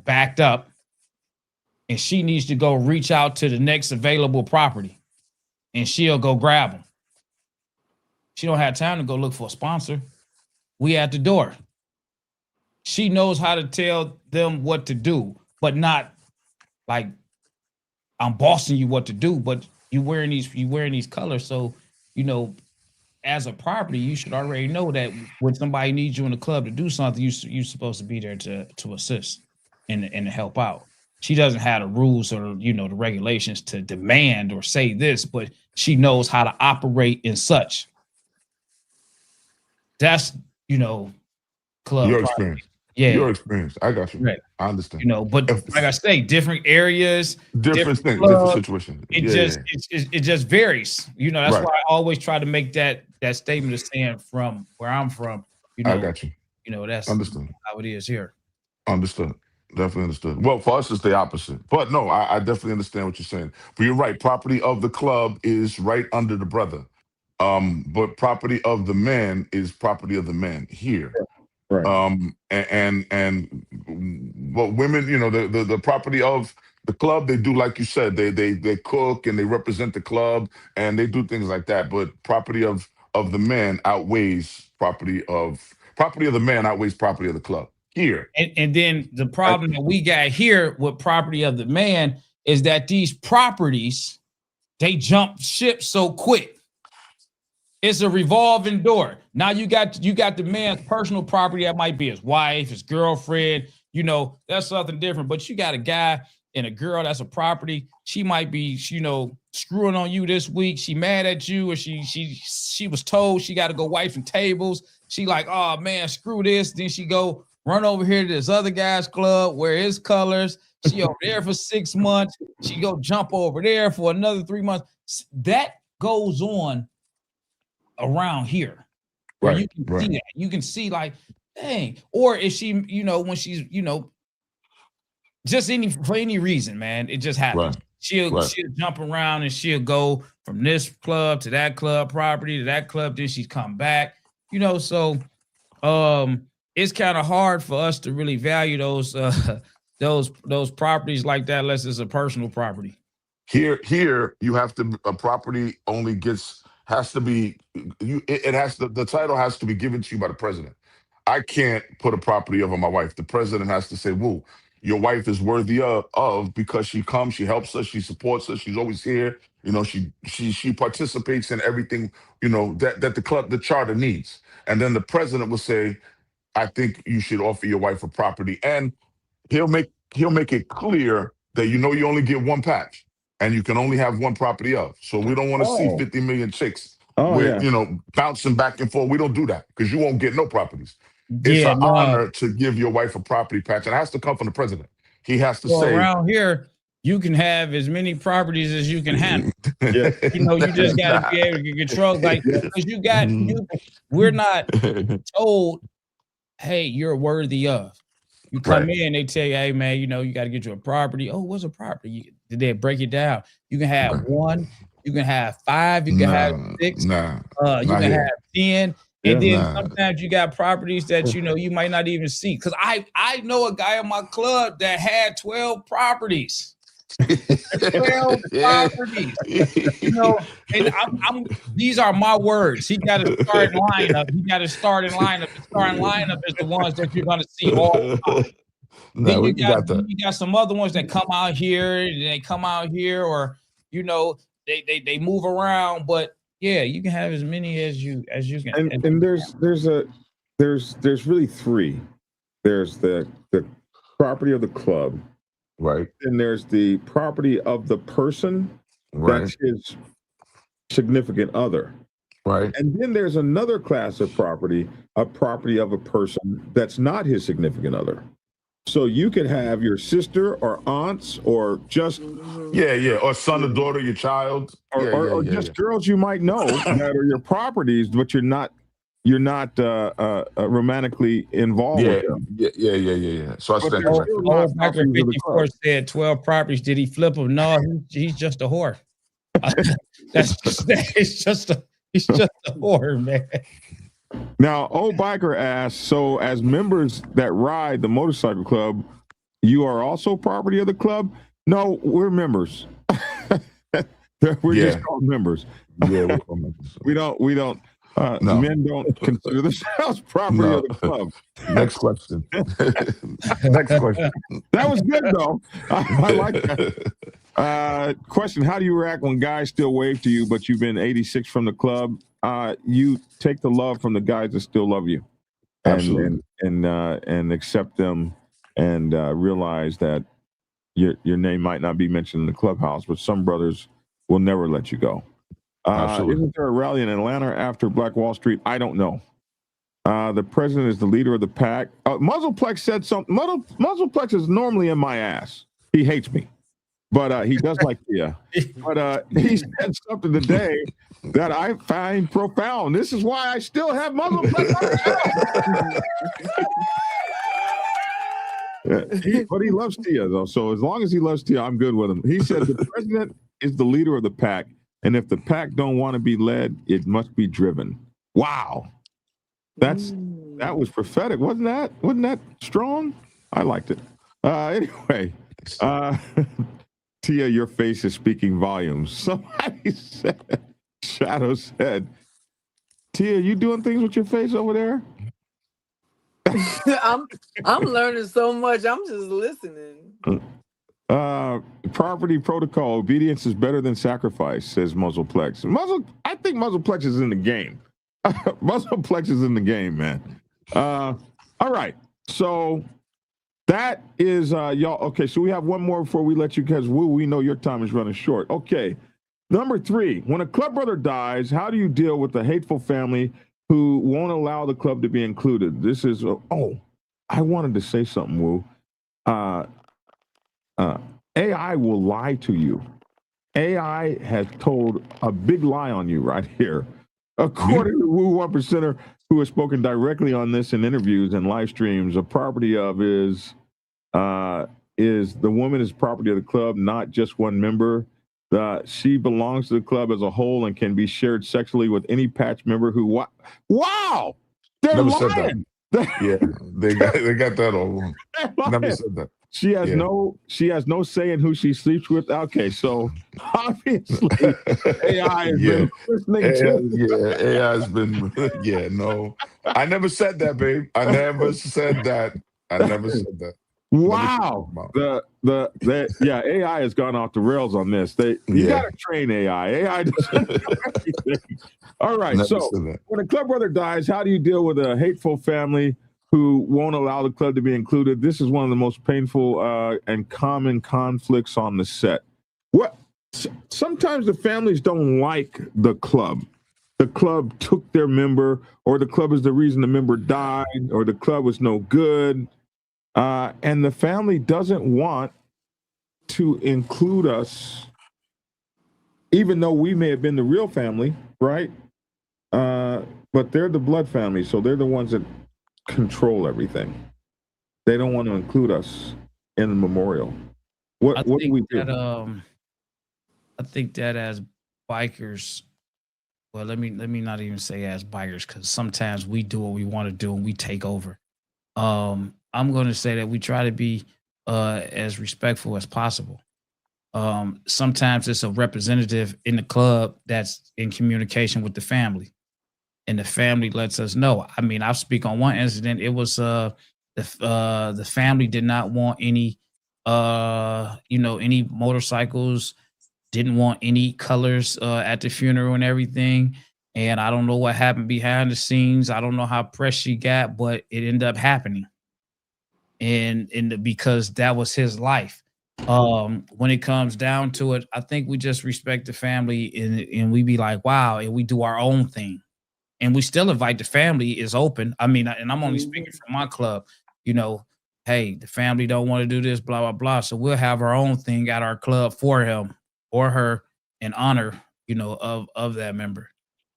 backed up, and she needs to go reach out to the next available property, and she'll go grab them. She don't have time to go look for a sponsor. We at the door. She knows how to tell them what to do, but not like I'm bossing you what to do. But you wearing these colors, so as a property, you should already know that when somebody needs you in the club to do something, you're supposed to be there to assist and to help out. She doesn't have the rules or the regulations to demand or say this, but she knows how to operate in such. That's club your property. experience. Yeah, your experience. I got you. Right. I understand. But like I say, different areas, different things, different situations. It just varies. That's why I always try to make that statement of saying from where I'm from. I got you. That's understood how it is here. Understood. Definitely understood. Well, for us, it's the opposite. But no, I definitely understand what you're saying. But you're right. Property of the club is right under the brother. But property of the man is property of the man here. Right. And what women, the property of the club, they do, like you said, they cook and they represent the club and they do things like that. But property of the man outweighs property of the man outweighs property of the club here. And then the problem that we got here with property of the man is that these properties, they jump ship so quick. It's a revolving door. Now you got the man's personal property that might be his wife, his girlfriend. That's something different. But you got a guy and a girl that's a property. She might be, screwing on you this week. She mad at you, or she was told she got to go wifing tables. She like, oh man, screw this. Then she go run over here to this other guy's club, wear his colors. She over there for 6 months. She go jump over there for another 3 months. That goes on around here. Where you can see that. You can see like, dang. Or if she, when she's, just for any reason, man, it just happens. Right. She'll jump around and she'll go from this club to that club property to that club. Then she's come back, so it's kind of hard for us to really value those properties like that unless it's a personal property. Here you have to, a property only has to be, the title has to be given to you by the president. I can't put a property over my wife. The president has to say, woo, your wife is worthy of because she comes, she helps us, she supports us, she's always here. You know, she participates in everything, you know, that the charter needs. And then the president will say, I think you should offer your wife a property. And he'll make it clear that, you know, you only get one patch and you can only have one property of. So we don't want to see 50 million chicks you know, bouncing back and forth. We don't do that because you won't get no properties. It's an honor to give your wife a property patch, and it has to come from the president. He has to say, around here, you can have as many properties as you can handle. You know, you just got to be able to control, like, because we're not told, hey, you're worthy of. You come in, they tell you, hey, man, you know, you got to get you a property. Oh, what's a property? Did they break it down? You can have one, you can have 5, you can have 6, you can have 10. And then sometimes you got properties that, you know, you might not even see. Because I know a guy in my club that had 12 properties. 12 properties. You know, and these are my words. He got a starting lineup. The starting lineup is the ones that you're going to see all the time. Then you got some other ones that come out here, and they come out here, or, you know, they move around, but yeah, you can have as many as you can. And there's really 3. There's the property of the club, right? And there's the property of the person, that's his significant other, right? And then there's another class of property, a property of a person that's not his significant other. So you could have your sister or aunts or just or son or daughter, your child, or just girls you might know that are your properties, but you're not romantically involved with them. Yeah. So I stand corrected. Old Biker 54 said 12 properties. Did he flip them? No, he's just a whore. He's just a whore, man. Now, Old Biker asks, so as members that ride the motorcycle club, you are also property of the club? No, we're members. We're just called members. Yeah, we don't. No. Men don't consider themselves property of the club. Next question. Next question. That was good, though. I like that. Question: how do you react when guys still wave to you, but you've been 86 from the club? You take the love from the guys that still love you, and accept them, and realize that your name might not be mentioned in the clubhouse, but some brothers will never let you go. Isn't there a rally in Atlanta after Black Wall Street? I don't know. The president is the leader of the pack. Muzzleplex said something. Muzzleplex is normally in my ass. He hates me, but he does like Tia. But he said something today that I find profound. This is why I still have Muzzleplex on the show. But he loves Tia, though. So as long as he loves Tia, I'm good with him. He said the president is the leader of the pack. And if the pack don't want to be led, it must be driven. Wow. That was prophetic. Wasn't that strong? I liked it. Anyway, Tia, your face is speaking volumes. Somebody said, Shadow said, Tia, you doing things with your face over there? I'm learning so much. I'm just listening. Property protocol, obedience is better than sacrifice, says Muzzleplex. I think Muzzleplex is in the game. Muzzleplex is in the game, man. All right. So that is y'all. Okay, so we have one more before we let you, because we know your time is running short. Okay. Number 3, when a club brother dies, how do you deal with the hateful family who won't allow the club to be included? This is I wanted to say something, Woo. AI will lie to you. AI has told a big lie on you right here. According to Woo 1%er, who has spoken directly on this in interviews and live streams, a property of is the woman is property of the club, not just one member. She belongs to the club as a whole and can be shared sexually with any patch member who. Wow, they're Never lying. said that. Yeah, they got that all wrong. Never said that. She has no say in who she sleeps with. Okay, so obviously AI has been listening to. AI has been no. I never said that, babe. I never said that. I never said that. Wow. AI has gone off the rails on this. You gotta train AI. AI doesn't know everything. All right. Never So said that. when a club brother dies, how do you deal with a hateful family who won't allow the club to be included? This is one of the most painful and common conflicts on the set. Sometimes the families don't like the club. The club took their member, or the club is the reason the member died, or the club was no good. And the family doesn't want to include us, even though we may have been the real family, right? But they're the blood family, so they're the ones that control everything. They don't want to include us in the memorial. What do we do? I think that as bikers, well, let me not even say as bikers, because sometimes we do what we want to do and we take over. I'm going to say that we try to be as respectful as possible. Sometimes it's a representative in the club that's in communication with the family, and the family lets us know. I mean, I'll speak on one incident. It was the family did not want any any motorcycles, didn't want any colors at the funeral and everything. And I don't know what happened behind the scenes. I don't know how pressed she got, but it ended up happening. And because that was his life. When it comes down to it, I think we just respect the family, and we be like, wow, and we do our own thing. And we still invite the family is open. I mean, and I'm only speaking from my club, hey, the family don't want to do this, blah, blah, blah. So we'll have our own thing at our club for him or her in honor, of that member.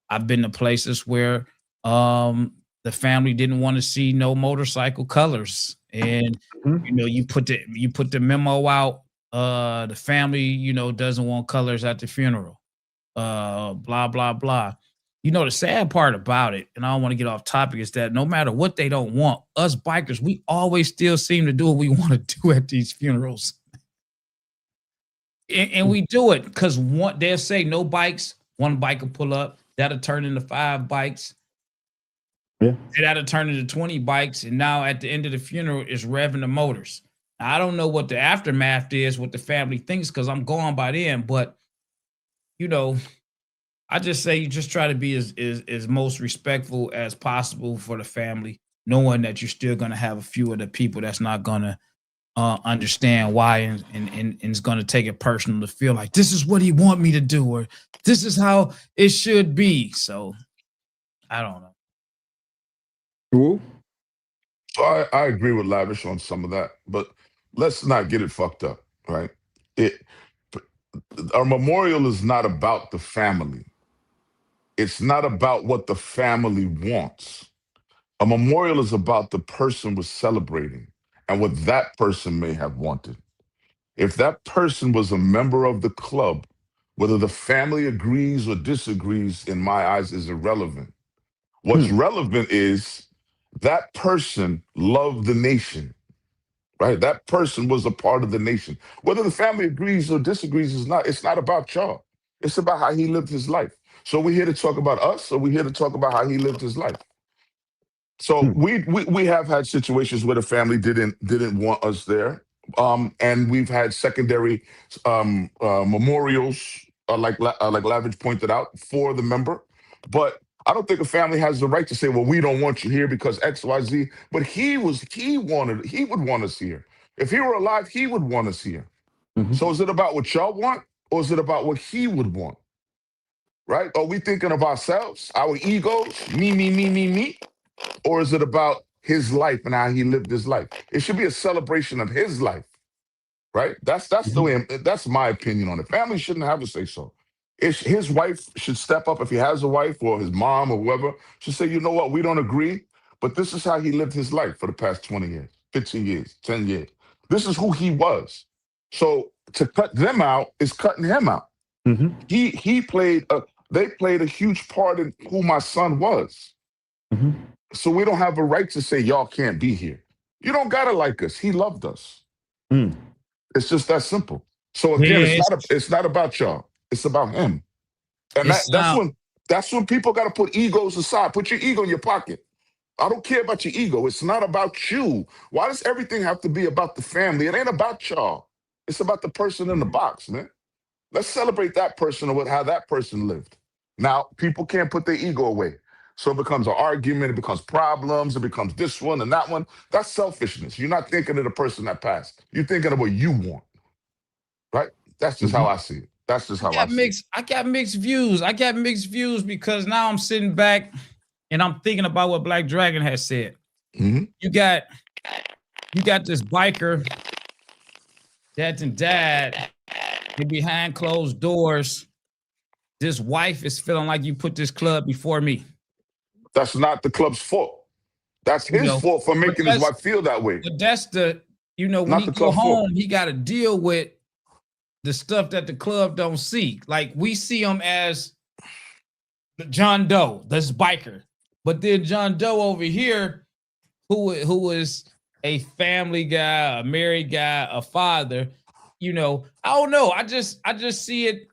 I've been to places where the family didn't want to see no motorcycle colors. And you put the memo out, the family, doesn't want colors at the funeral. Blah, blah, blah. The sad part about it, and I don't want to get off topic, is that no matter what they don't want, us bikers, we always still seem to do what we want to do at these funerals. And we do it because they'll say no bikes, one bike will pull up, that'll turn into 5 bikes. Yeah. That'll turn into 20 bikes. And now at the end of the funeral is revving the motors. I don't know what the aftermath is, what the family thinks, because I'm gone by then, but I just say you just try to be as most respectful as possible for the family, knowing that you're still going to have a few of the people that's not going to understand why and is going to take it personal to feel like this is what he want me to do, or this is how it should be. So I don't know. Cool. So I agree with Lavish on some of that, but let's not get it fucked up, right? Our memorial is not about the family. It's not about what the family wants. A memorial is about the person we're celebrating and what that person may have wanted. If that person was a member of the club, whether the family agrees or disagrees, in my eyes, is irrelevant. What's relevant is that person loved the nation, right? That person was a part of the nation. Whether the family agrees or disagrees it's not about y'all. It's about how he lived his life. So we're here to talk about us, or we're here to talk about how he lived his life. So we have had situations where the family didn't want us there, and we've had secondary memorials, like Lavish pointed out, for the member. But I don't think a family has the right to say, "Well, we don't want you here because X, Y, Z." But he would want us here. If he were alive, he would want us here. So is it about what y'all want, or is it about what he would want? Right? Are we thinking of ourselves, our egos, me, me, me, me, me? Or is it about his life and how he lived his life? It should be a celebration of his life, right? That's the way. That's my opinion on it. Family shouldn't have a say so. His wife should step up if he has a wife, or his mom or whoever should say, you know what, we don't agree, but this is how he lived his life for the past 20 years, 15 years, 10 years. This is who he was. So to cut them out is cutting him out. They played a huge part in who my son was. So we don't have a right to say y'all can't be here. You don't gotta like us. He loved us. It's just that simple. So again, it's not about y'all. It's about him. And that's when people got to put egos aside. Put your ego in your pocket. I don't care about your ego. It's not about you. Why does everything have to be about the family? It ain't about y'all. It's about the person in the box, man. Let's celebrate that person or how that person lived. Now, people can't put their ego away. So it becomes an argument, it becomes problems, it becomes this one and that one. That's selfishness. You're not thinking of the person that passed. You're thinking of what you want. Right? That's just how I see it. That's just how I see it. I got mixed views. I got mixed views because now I'm sitting back and I'm thinking about what Black Dragon has said. You got this biker that's and dad, and behind closed doors, this wife is feeling like you put this club before me. That's not the club's fault. That's his fault for making his wife feel that way. But that's when he go home, he got to deal with the stuff that the club don't see. Like we see him as the John Doe, this biker. But then John Doe over here, who is a family guy, a married guy, a father, I don't know. I just see it.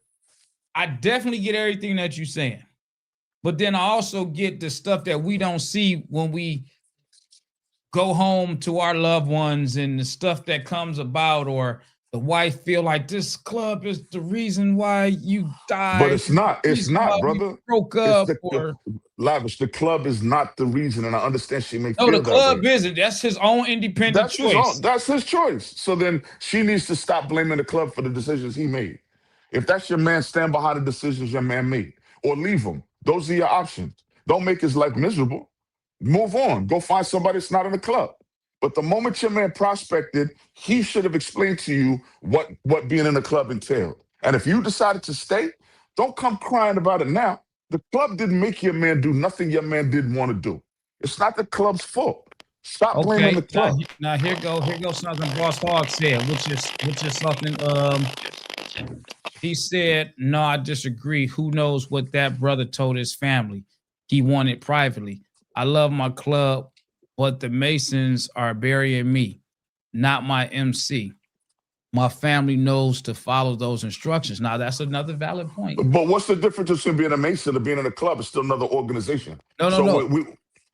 I definitely get everything that you're saying. But then I also get the stuff that we don't see when we go home to our loved ones and the stuff that comes about, or the wife feel like this club is the reason why you died. But it's not. It's not, brother. Broke up. Lavish, the club is not the reason, and I understand she may feel the that club way. isn't. That's his own independent choice. That's his choice. So then she needs to stop blaming the club for the decisions he made. If that's your man, stand behind the decisions your man made, or leave him. Those are your options. Don't make his life miserable. Move on. Go find somebody that's not in the club. But the moment your man prospected, he should have explained to you what being in the club entailed. And if you decided to stay, don't come crying about it now. The club didn't make your man do nothing your man didn't want to do. It's not the club's fault. Stop blaming the club. Now here goes something Boss Hog said, which is something he said, no, I disagree. Who knows what that brother told his family? He wanted privately. I love my club, but the Masons are burying me, not my MC. My family knows to follow those instructions. Now, that's another valid point. But what's the difference between being a Mason and being in a club? It's still another organization. No.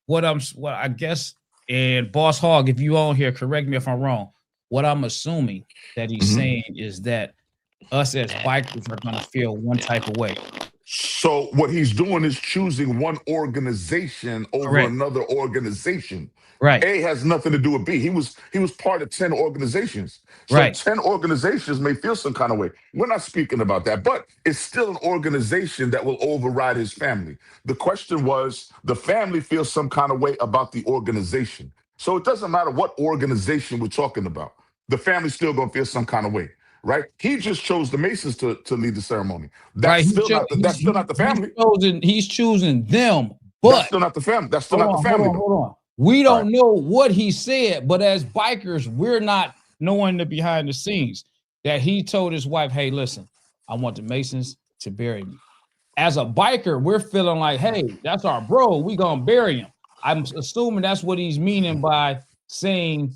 What I guess, and Boss Hog, if you on here, correct me if I'm wrong. What I'm assuming that he's saying is that us as bikers are going to feel one type of way. So what he's doing is choosing one organization over another organization. Right. A has nothing to do with B. He was part of 10 organizations. So 10 organizations may feel some kind of way. We're not speaking about that, but it's still an organization that will override his family. The question was, the family feels some kind of way about the organization. So it doesn't matter what organization we're talking about. The family's still going to feel some kind of way. Right, he just chose the Masons to lead the ceremony. That's still not the family. He's choosing them, but that's still not the family. That's still not the family. Hold on. We don't know what he said, but as bikers, we're not knowing the behind the scenes that he told his wife, "Hey, listen, I want the Masons to bury me." As a biker, we're feeling like, "Hey, that's our bro. We gonna bury him." I'm assuming that's what he's meaning by saying,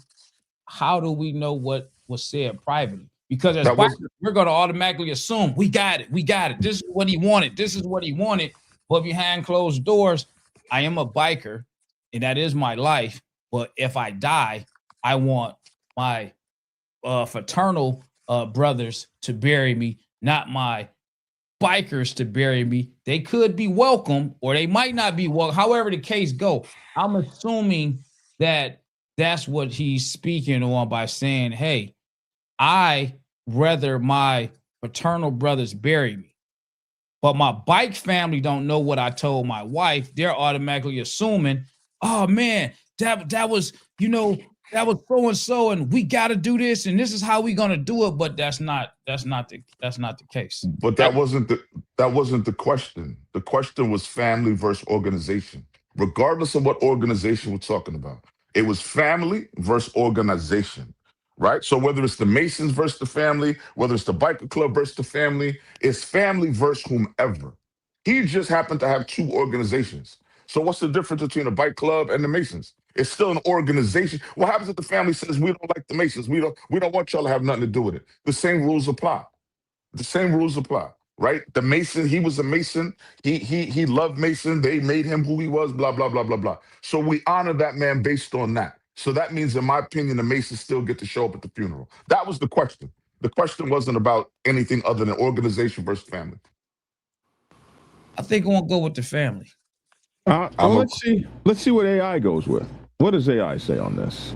"How do we know what was said privately?" Because as bikers, we're going to automatically assume we got it. This is what he wanted. But behind closed doors, I am a biker, and that is my life. But if I die, I want my fraternal brothers to bury me, not my bikers to bury me. They could be welcome, or they might not be welcome. However the case go, I'm assuming that that's what he's speaking on by saying, "Hey, I rather my fraternal brothers bury me, but my bike family don't know what I told my wife. They're automatically assuming, oh man, that was so and so, and we got to do this, and this is how we gonna do it." But that's not the case. But that wasn't the question. The question was family versus organization. Regardless of what organization we're talking about, it was family versus organization. Right? So whether it's the Masons versus the family, whether it's the biker club versus the family, it's family versus whomever. He just happened to have two organizations. So what's the difference between a bike club and the Masons? It's still an organization. What happens if the family says we don't like the Masons? We don't want y'all to have nothing to do with it. The same rules apply. The same rules apply, right? The Mason, he was a Mason. He loved Mason. They made him who he was, blah, blah, blah, blah, blah. So we honor that man based on that. So that means, in my opinion, the Masons still get to show up at the funeral. That was the question. The question wasn't about anything other than organization versus family. I think I want to go with the family. Let's see what AI goes with. What does AI say on this?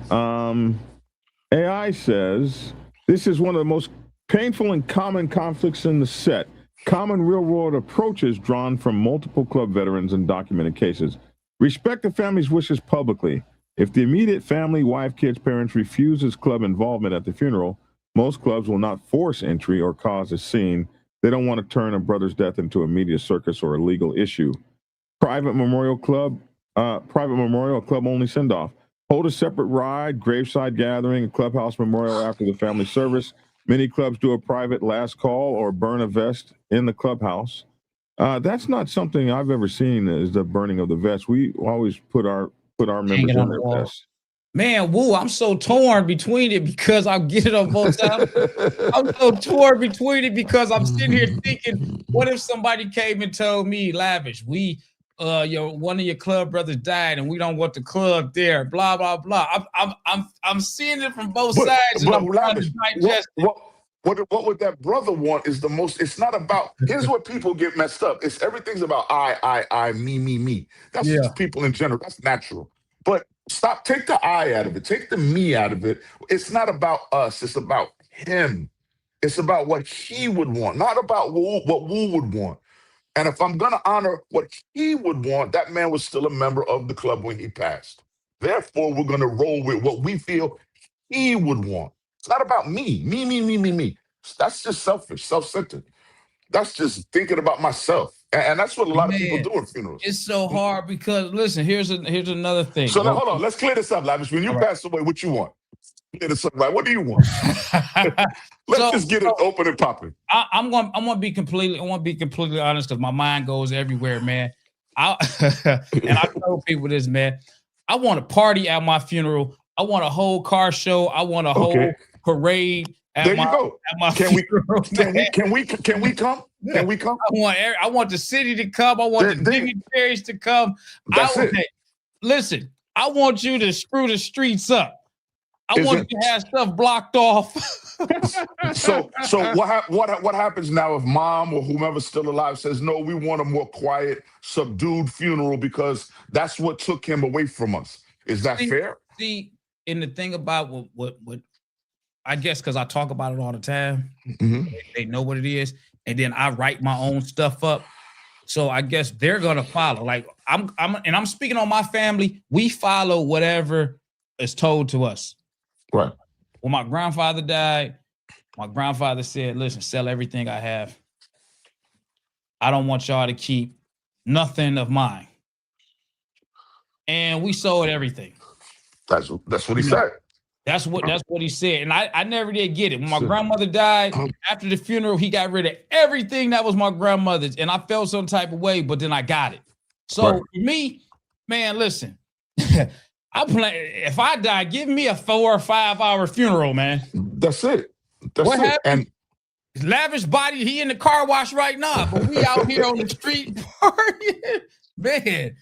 AI says this is one of the most painful and common conflicts in the set. Common real-world approaches drawn from multiple club veterans and documented cases. Respect the family's wishes publicly. If the immediate family, wife, kids, parents refuses club involvement at the funeral, most clubs will not force entry or cause a scene. They don't want to turn a brother's death into a media circus or a legal issue. Private memorial, club only send-off. Hold a separate ride, graveside gathering, a clubhouse memorial after the family service. Many clubs do a private last call or burn a vest in the clubhouse. That's not something I've ever seen, is the burning of the vest. We always put our members in their vests. Man, woo, I'm so torn between it because I'll get it on both sides. I'm so torn between it because I'm sitting here thinking, what if somebody came and told me, Lavish, one of your club brothers died and we don't want the club there, blah, blah, blah. I'm seeing it from both sides. And I'm trying to digest what would that brother want is the most, it's not about, here's what people get messed up. Everything's about I, me. That's just people in general. That's natural. But take the I out of it. Take the me out of it. It's not about us. It's about him. It's about what he would want, not about what Wu would want. And if I'm going to honor what he would want, that man was still a member of the club when he passed. Therefore, we're going to roll with what we feel he would want. It's not about me. Me. That's just selfish, self-centered. That's just thinking about myself. And that's what a lot of people do at funerals. It's so hard because, listen, here's another thing. So now, hold on. Let's clear this up, Lavish. When you pass away, what you want? Clear this up, right? What do you want? Let's just get it open and popping. I want to be completely honest because my mind goes everywhere, man. And I tell people this, man. I want a party at my funeral. I want a whole car show. I want a whole parade. There you go. Can we come? Can we come? I want the city to come. I want the dignitaries to come. Listen, I want you to screw the streets up. I want you to have stuff blocked off. So what happens now if mom or whomever's still alive says, no, we want a more quiet, subdued funeral because that's what took him away from us? Is that fair? See, and the thing about what I guess because I talk about it all the time, they know what it is, and then I write my own stuff up. So I guess they're gonna follow. Like I'm speaking on my family. We follow whatever is told to us. Right. When my grandfather died, my grandfather said, "Listen, sell everything I have. I don't want y'all to keep nothing of mine." And we sold everything. That's what he said. That's what he said. And I never did get it. When my grandmother died, after the funeral, he got rid of everything that was my grandmother's. And I felt some type of way, but then I got it. So for me, man, listen, if I die, give me a 4 or 5 hour funeral, man. That's it. What happened? Lavish body, he in the car wash right now, but we out here on the street partying. Man.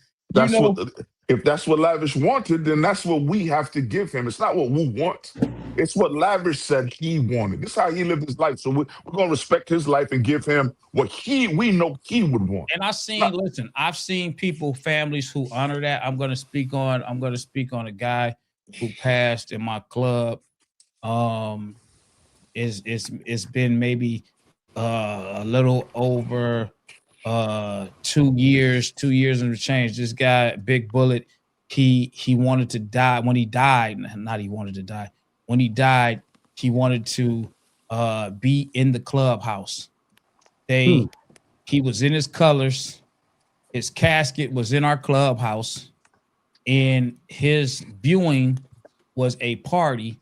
If that's what Lavish wanted, then that's what we have to give him. It's not what we want. It's what Lavish said he wanted. This is how he lived his life. So we're going to respect his life and give him what we know he would want. And I've seen people, families who honor that. I'm going to speak on a guy who passed in my club. It's been maybe a little over 2 years and change. This guy, Big Bullet, he wanted to die. When he died, he wanted to be in the clubhouse. He was in his colors. His casket was in our clubhouse, and his viewing was a party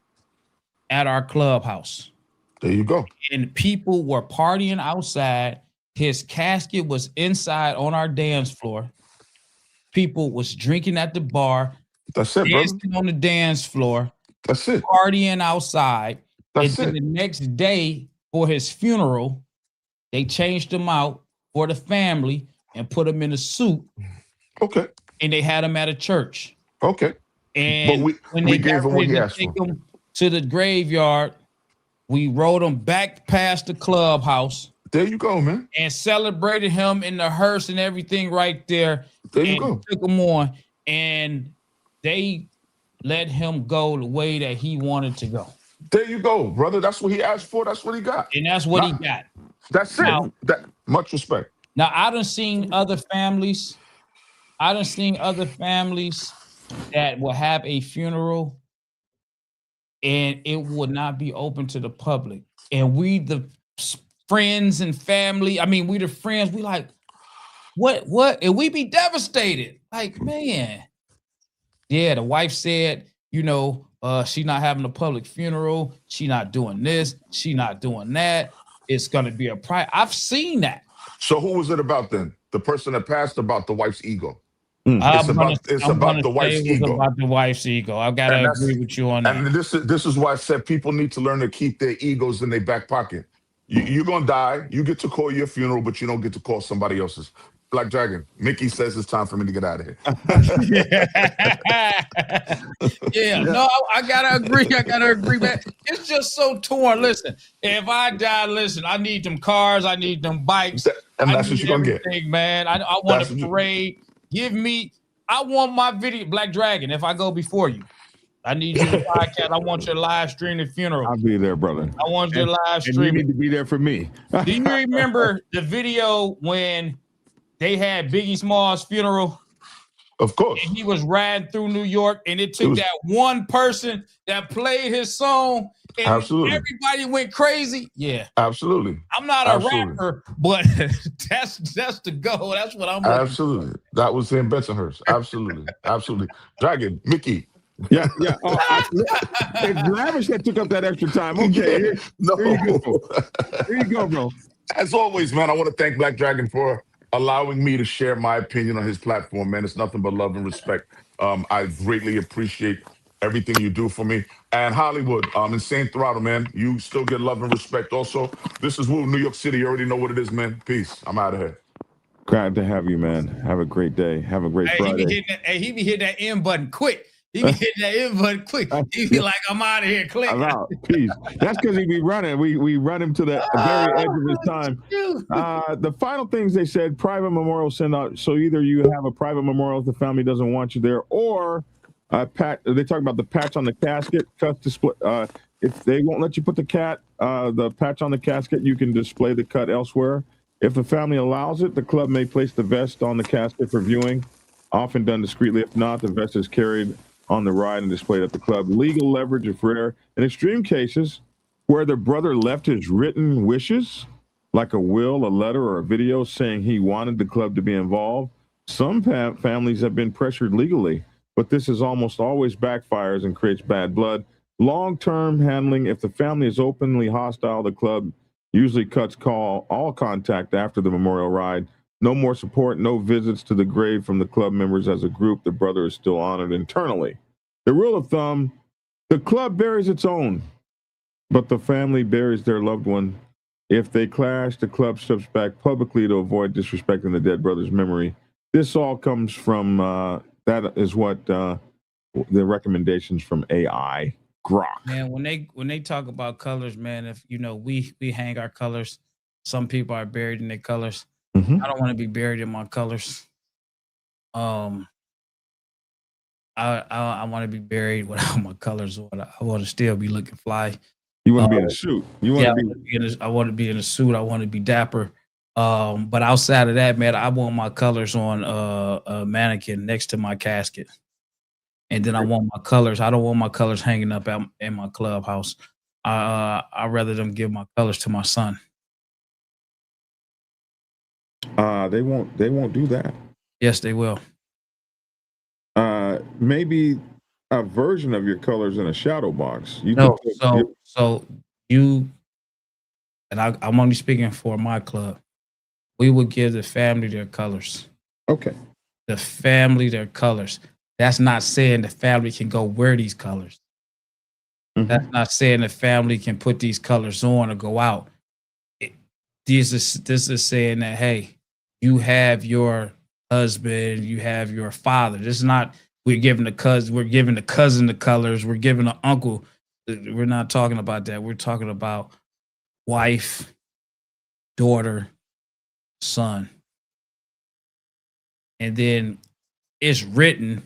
at our clubhouse. There you go. And people were partying outside. His casket was inside on our dance floor. people was drinking at the bar. That's it, brother. Dancing on the dance floor. That's it. Partying outside. That's and it. then the next day for his funeral, they changed him out for the family and put him in a suit. Okay. And they had him at a church. Okay. And but when we they gave got him what ready he to asked take for. him to the graveyard, we rode him back past the clubhouse. There you go, man. And celebrated him in the hearse and everything right there. There you and go. Took him on, and they let him go the way that he wanted to go. There you go, brother. That's what he asked for. That's what he got. And that's what he got. That's Now, it. That much respect. Now, I done seen other families. I done seen other families that will have a funeral and it would not be open to the public. And we, the friends and family, I mean, we the friends, we like, what? And we be devastated. Like, man. Yeah, the wife said, you know, she not having a public funeral. She not doing this. She not doing that. It's going to be a pride. I've seen that. So who was it about then? The person that passed, about the wife's ego? It's about the wife's ego. About the wife's ego. I've got to agree with you on that. And this is why I said people need to learn to keep their egos in their back pocket. You're going to die. You get to call your funeral, but you don't get to call somebody else's. Black Dragon, Mickey says it's time for me to get out of here. No, I gotta agree. Man. It's just so torn. Listen, if I die, listen, I need them cars, I need them bikes, and that's what you're gonna get, man. I want a parade. I want my video, Black Dragon. If I go before you, I need you to podcast. I want your live stream the funeral. I'll be there, brother. I want your live stream. And you need to be there for me. Do you remember the video when they had Biggie Smalls' funeral? Of course. And he was riding through New York, and it took that one person that played his song, and everybody went crazy. Yeah. Absolutely. I'm not a rapper, but that's the goal. That's what I'm Absolutely. That was in Bensonhurst. Absolutely. Absolutely. Dragon, Mickey. Yeah. It's Lavish that took up that extra time. Okay. Here you go, bro. As always, man, I want to thank Black Dragon for allowing me to share my opinion on his platform, man. It's nothing but love and respect. I greatly appreciate everything you do for me. And Hollywood, Insane Throttle, man, you still get love and respect also. This is Woo, New York City. You already know what it is, man. Peace. I'm out of here. Glad to have you, man. Have a great day. Have a great Friday. He be hitting that end button quick. He be hitting that end button quick. He be like, I'm out of here. Click. I'm out. Peace. That's because he be running. We run him to the very edge of his time. The final things they said, private memorial send out. So either you have a private memorial if the family doesn't want you there, or they talk about the patch on the casket. Cut display. If they won't let you put the patch on the casket, you can display the cut elsewhere. If the family allows it, the club may place the vest on the casket for viewing, often done discreetly. If not, the vest is carried on the ride and displayed at the club. Legal leverage if rare. In extreme cases where the brother left his written wishes, like a will, a letter, or a video saying he wanted the club to be involved, some families have been pressured legally, but this is almost always backfires and creates bad blood. Long-term handling, if the family is openly hostile, the club usually cuts all contact after the memorial ride. No more support, no visits to the grave from the club members as a group. The brother is still honored internally. The rule of thumb, the club buries its own, but the family buries their loved one. If they clash, the club steps back publicly to avoid disrespecting the dead brother's memory. This all comes from, that is what the recommendations from AI Grok. Man, when they talk about colors, man, if you know we hang our colors, some people are buried in their colors. I don't want to be buried in my colors. I want to be buried without my colors on. I want to still be looking fly. You want to be in a suit. I want to be in a suit. I want to be dapper. But outside of that, man, I want my colors on a mannequin next to my casket. And then I want my colors. I don't want my colors hanging up in my clubhouse. I'd rather them give my colors to my son. They won't do that. Yes, they will. Maybe a version of your colors in a shadow box. And I'm only speaking for my club. We would give the family their colors. Okay. the family their colors. That's not saying the family can go wear these colors. That's not saying the family can put these colors on or go out. This is saying that, hey, you have your husband, you have your father. This is not we're giving the cousin the colors, we're giving the uncle. We're not talking about that. We're talking about wife, daughter, son. And then it's written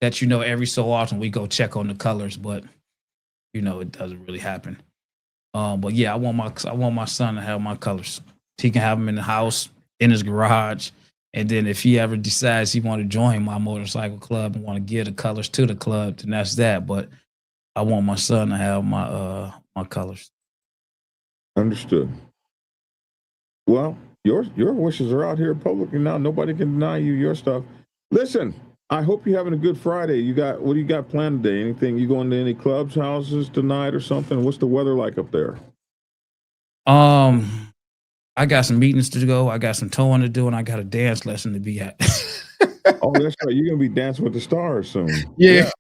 that every so often we go check on the colors, but it doesn't really happen. But yeah, I want my son to have my colors. He can have them in the house, in his garage, and then if he ever decides he want to join my motorcycle club and want to give the colors to the club, then that's that. But I want my son to have my colors. Understood. Well, your wishes are out here publicly now. Nobody can deny you your stuff. Listen, I hope you're having a good Friday. What do you got planned today? Anything? You going to any clubs, houses tonight or something? What's the weather like up there? I got some meetings to go. I got some towing to do, and I got a dance lesson to be at. Oh, that's right. You're gonna be dancing with the stars soon. Yeah.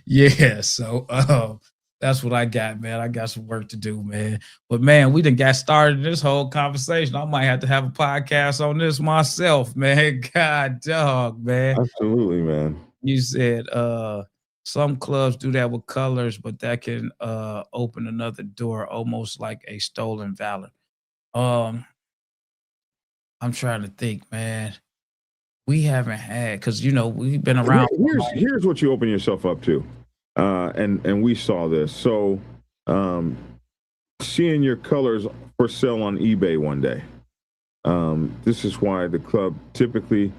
Yeah. So that's what I got, man. I got some work to do, man. But man, we done got started in this whole conversation. I might have to have a podcast on this myself, man. God dog, man. Absolutely, man. You said some clubs do that with colors, but that can open another door, almost like a stolen valor. I'm trying to think, man. We haven't had, because we've been around. Here's what you open yourself up to, and we saw this. So, seeing your colors for sale on eBay one day. This is why the club typically,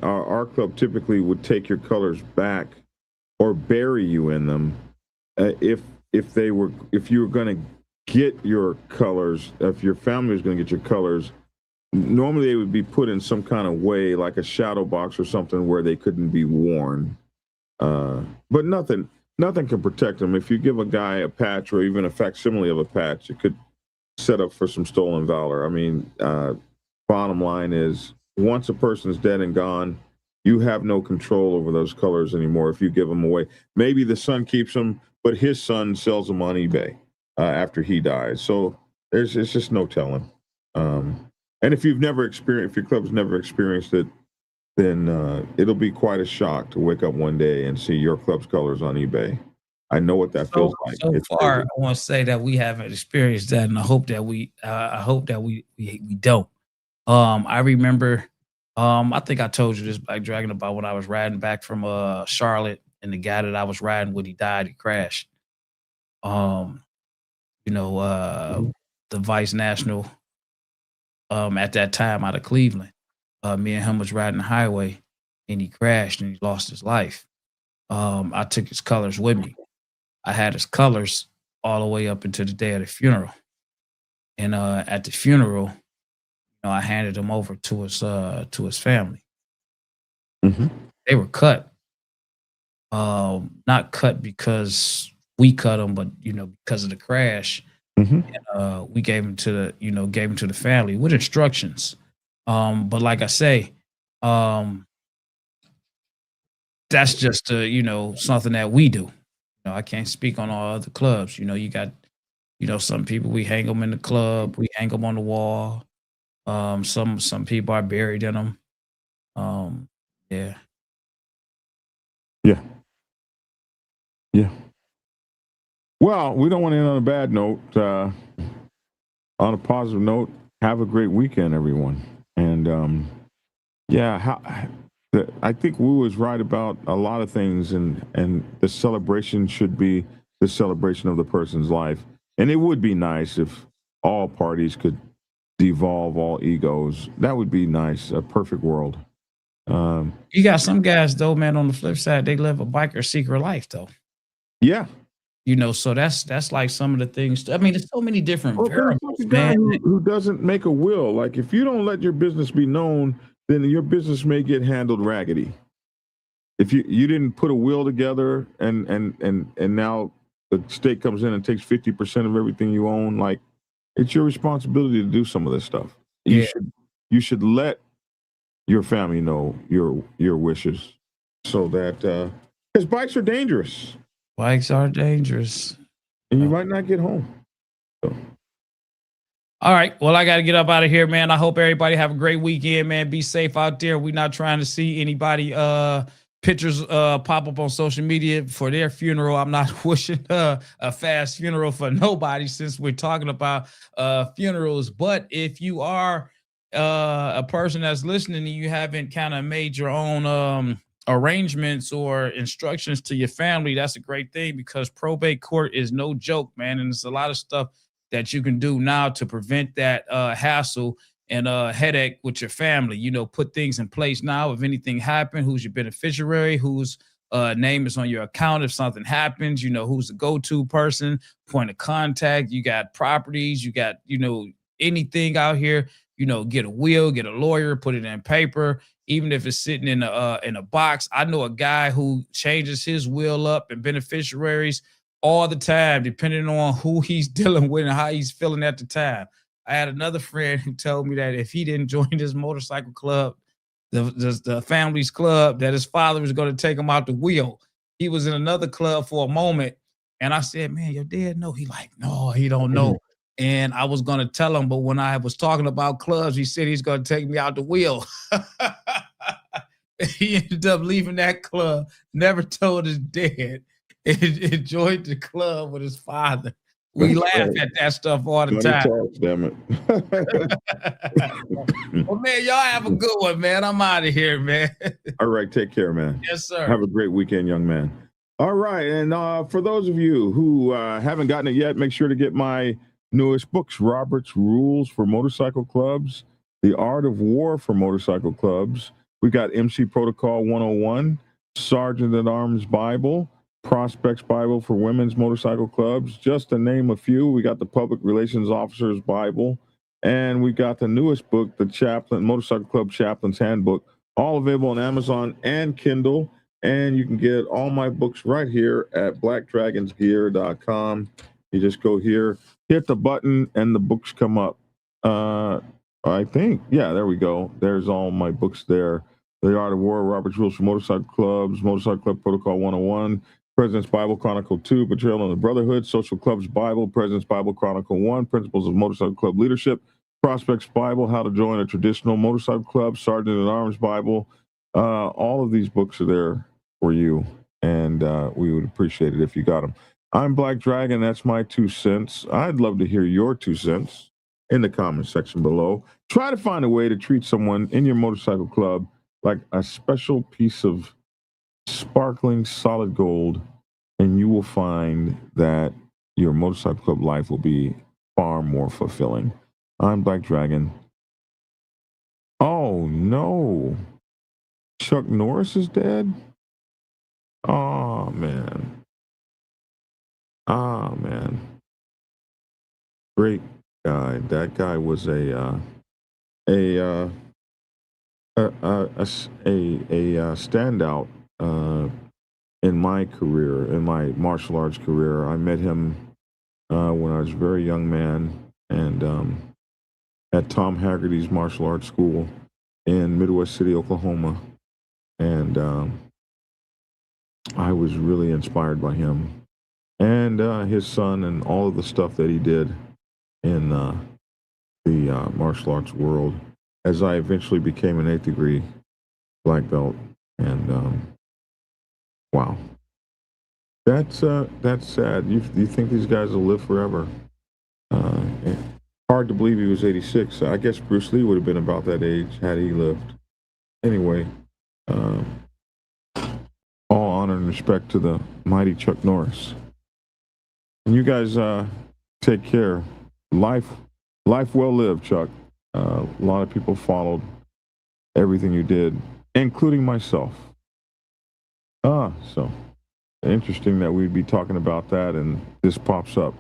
our club typically would take your colors back or bury you in them if you were going to get your colors, if your family was going to get your colors. Normally they would be put in some kind of way, like a shadow box or something, where they couldn't be worn. But nothing can protect them. If you give a guy a patch or even a facsimile of a patch, it could set up for some stolen valor. I mean, bottom line is, once a person is dead and gone, you have no control over those colors anymore if you give them away. Maybe the son keeps them, but his son sells them on eBay after he dies. So it's just no telling. And if your club's never experienced it, then it'll be quite a shock to wake up one day and see your club's colors on eBay. I know what that feels like. So far, I want to say that we haven't experienced that, and I hope that we don't. I remember, I think I told you this, Black Dragon, about when I was riding back from Charlotte, and the guy that I was riding with, he died. He crashed. The Vice National. At that time, out of Cleveland, me and him was riding the highway, and he crashed and he lost his life. I took his colors with me. I had his colors all the way up until the day of the funeral. And at the funeral, I handed them over to his family. Mm-hmm. They were cut. Not cut because we cut them, but because of the crash. Mm-hmm. And, we gave him to the family with instructions. But like I say, that's just something that we do. I can't speak on all other clubs. You got some people, we hang them in the club, we hang them on the wall. Some people are buried in them. Yeah. Well, we don't want to end on a bad note. On a positive note, have a great weekend, everyone. And I think Wu was right about a lot of things, and the celebration should be the celebration of the person's life. And it would be nice if all parties could devolve all egos. That would be nice, a perfect world. You got some guys, though, man, on the flip side, they live a biker secret life, though. Yeah. So that's like some of the things. I mean, there's so many different variables, a guy man. who doesn't make a will. Like, if you don't let your business be known, then your business may get handled raggedy. If you didn't put a will together and now the state comes in and takes 50% of everything you own, like, it's your responsibility to do some of this stuff. You should let your family know your wishes, so that because bikes are dangerous. Bikes are dangerous, and you might not get home. So. All right. Well, I got to get up out of here, man. I hope everybody have a great weekend, man. Be safe out there. We're not trying to see anybody pictures pop up on social media for their funeral. I'm not wishing a fast funeral for nobody since we're talking about funerals. But if you are a person that's listening and you haven't kind of made your own arrangements or instructions to your family, that's a great thing, because probate court is no joke, man. And there's a lot of stuff that you can do now to prevent that hassle and headache with your family. You know, put things in place now. If anything happened, who's your beneficiary, whose name is on your account if something happens, you know, who's the go-to person, point of contact. You got properties, you got, you know, anything out here, you know, get a will, get a lawyer, put it in paper, even if it's sitting in a box. I know a guy who changes his will up and beneficiaries all the time, depending on who he's dealing with and how he's feeling at the time. I had another friend who told me that if he didn't join this motorcycle club, the family's club, that his father was going to take him out the wheel. He was in another club for a moment, and I said, "Man, your dad know?" He like, "No, he don't know." And I was going to tell him, but when I was talking about clubs, he said he's going to take me out the wheel. He ended up leaving that club, never told his dad, and joined the club with his father. We laugh at that stuff all the time. Talks, damn it. Well, man, y'all have a good one, man. I'm out of here, man. All right, take care, man. Yes, sir. Have a great weekend, young man. All right, and for those of you who haven't gotten it yet, make sure to get my newest books, Robert's Rules for Motorcycle Clubs, The Art of War for Motorcycle Clubs. We got MC Protocol 101, Sergeant at Arms Bible, Prospects Bible for Women's Motorcycle Clubs, just to name a few. We got the Public Relations Officer's Bible, and we got the newest book, the Chaplain Motorcycle Club Chaplain's Handbook, all available on Amazon and Kindle. And you can get all my books right here at blackdragonsgear.com. You just go here, hit the button, and the books come up. I think, yeah, there we go. There's all my books there. The Art of War, Robert's Rules for Motorcycle Clubs, Motorcycle Club Protocol 101, President's Bible Chronicle 2, Betrayal and the Brotherhood, Social Clubs Bible, President's Bible Chronicle 1, Principles of Motorcycle Club Leadership, Prospects Bible, How to Join a Traditional Motorcycle Club, Sergeant at Arms Bible. All of these books are there for you, and we would appreciate it if you got them. I'm Black Dragon. That's my 2 cents. I'd love to hear your 2 cents in the comment section below. Try to find a way to treat someone in your motorcycle club like a special piece of sparkling solid gold, and you will find that your motorcycle club life will be far more fulfilling. I'm Black Dragon. Oh no, Chuck Norris is dead? Oh man. Ah man. Great guy. That guy was a standout in my career, in my martial arts career. I met him when I was a very young man, and at Tom Haggerty's martial arts school in Midwest City, Oklahoma. And I was really inspired by him and his son and all of the stuff that he did in the martial arts world, as I eventually became an 8th degree black belt. And wow, that's sad. You think these guys will live forever? Hard to believe he was 86. I guess Bruce Lee would have been about that age had he lived. Anyway, all honor and respect to the mighty Chuck Norris. And you guys take care. Life well lived, Chuck. A lot of people followed everything you did, including myself. So interesting that we'd be talking about that and this pops up.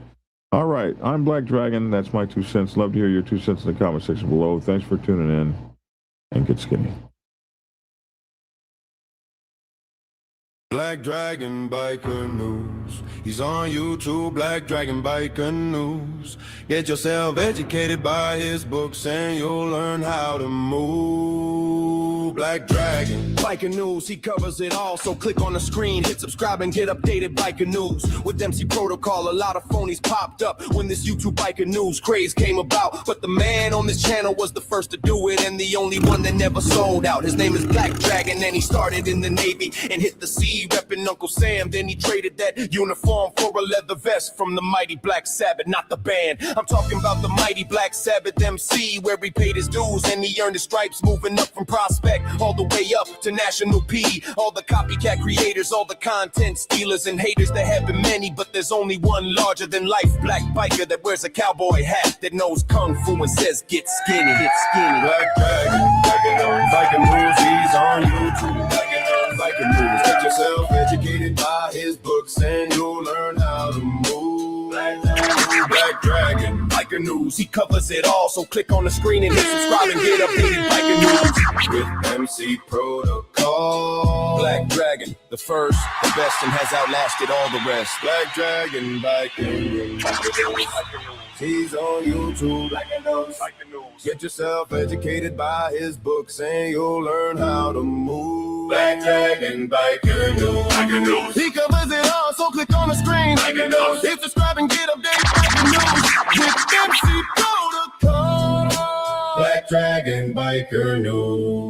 All right, I'm Black Dragon. That's my 2 cents. Love to hear your 2 cents in the comment section below. Thanks for tuning in, and get skinny. Black Dragon Biker News. He's on YouTube, Black Dragon Biker News. Get yourself educated by his books and you'll learn how to move. YouTube, Black Dragon. Biker News, he covers it all, so click on the screen, hit subscribe and get updated Biker News. With MC Protocol, a lot of phonies popped up when this YouTube Biker News craze came about. But the man on this channel was the first to do it and the only one that never sold out. His name is Black Dragon and he started in the Navy and hit the sea repping Uncle Sam. Then he traded that uniform for a leather vest from the mighty Black Sabbath, not the band. I'm talking about the mighty Black Sabbath MC, where he paid his dues and he earned his stripes, moving up from Prospect all the way up to National P. All the copycat creators, all the content stealers and haters, there have been many, but there's only one larger than life Black biker that wears a cowboy hat, that knows kung fu and says get skinny, get skinny. Black Dragon, Biker News, he's on YouTube. Biker News, get yourself educated by his books and you'll learn how to move. Black Dragon, Biker News, he covers it all, so click on the screen and hit subscribe and get updated Biker News with MC Protocol. Black Dragon, the first, the best, and has outlasted all the rest. Black Dragon, Biker News, he's on YouTube. Biker News, get yourself educated by his books and you'll learn how to move. Black Dragon, Biker News, he covers it all, so click on the screen, hit subscribe and get updated Biker News with MC Protocol. Black Dragon, Biker News.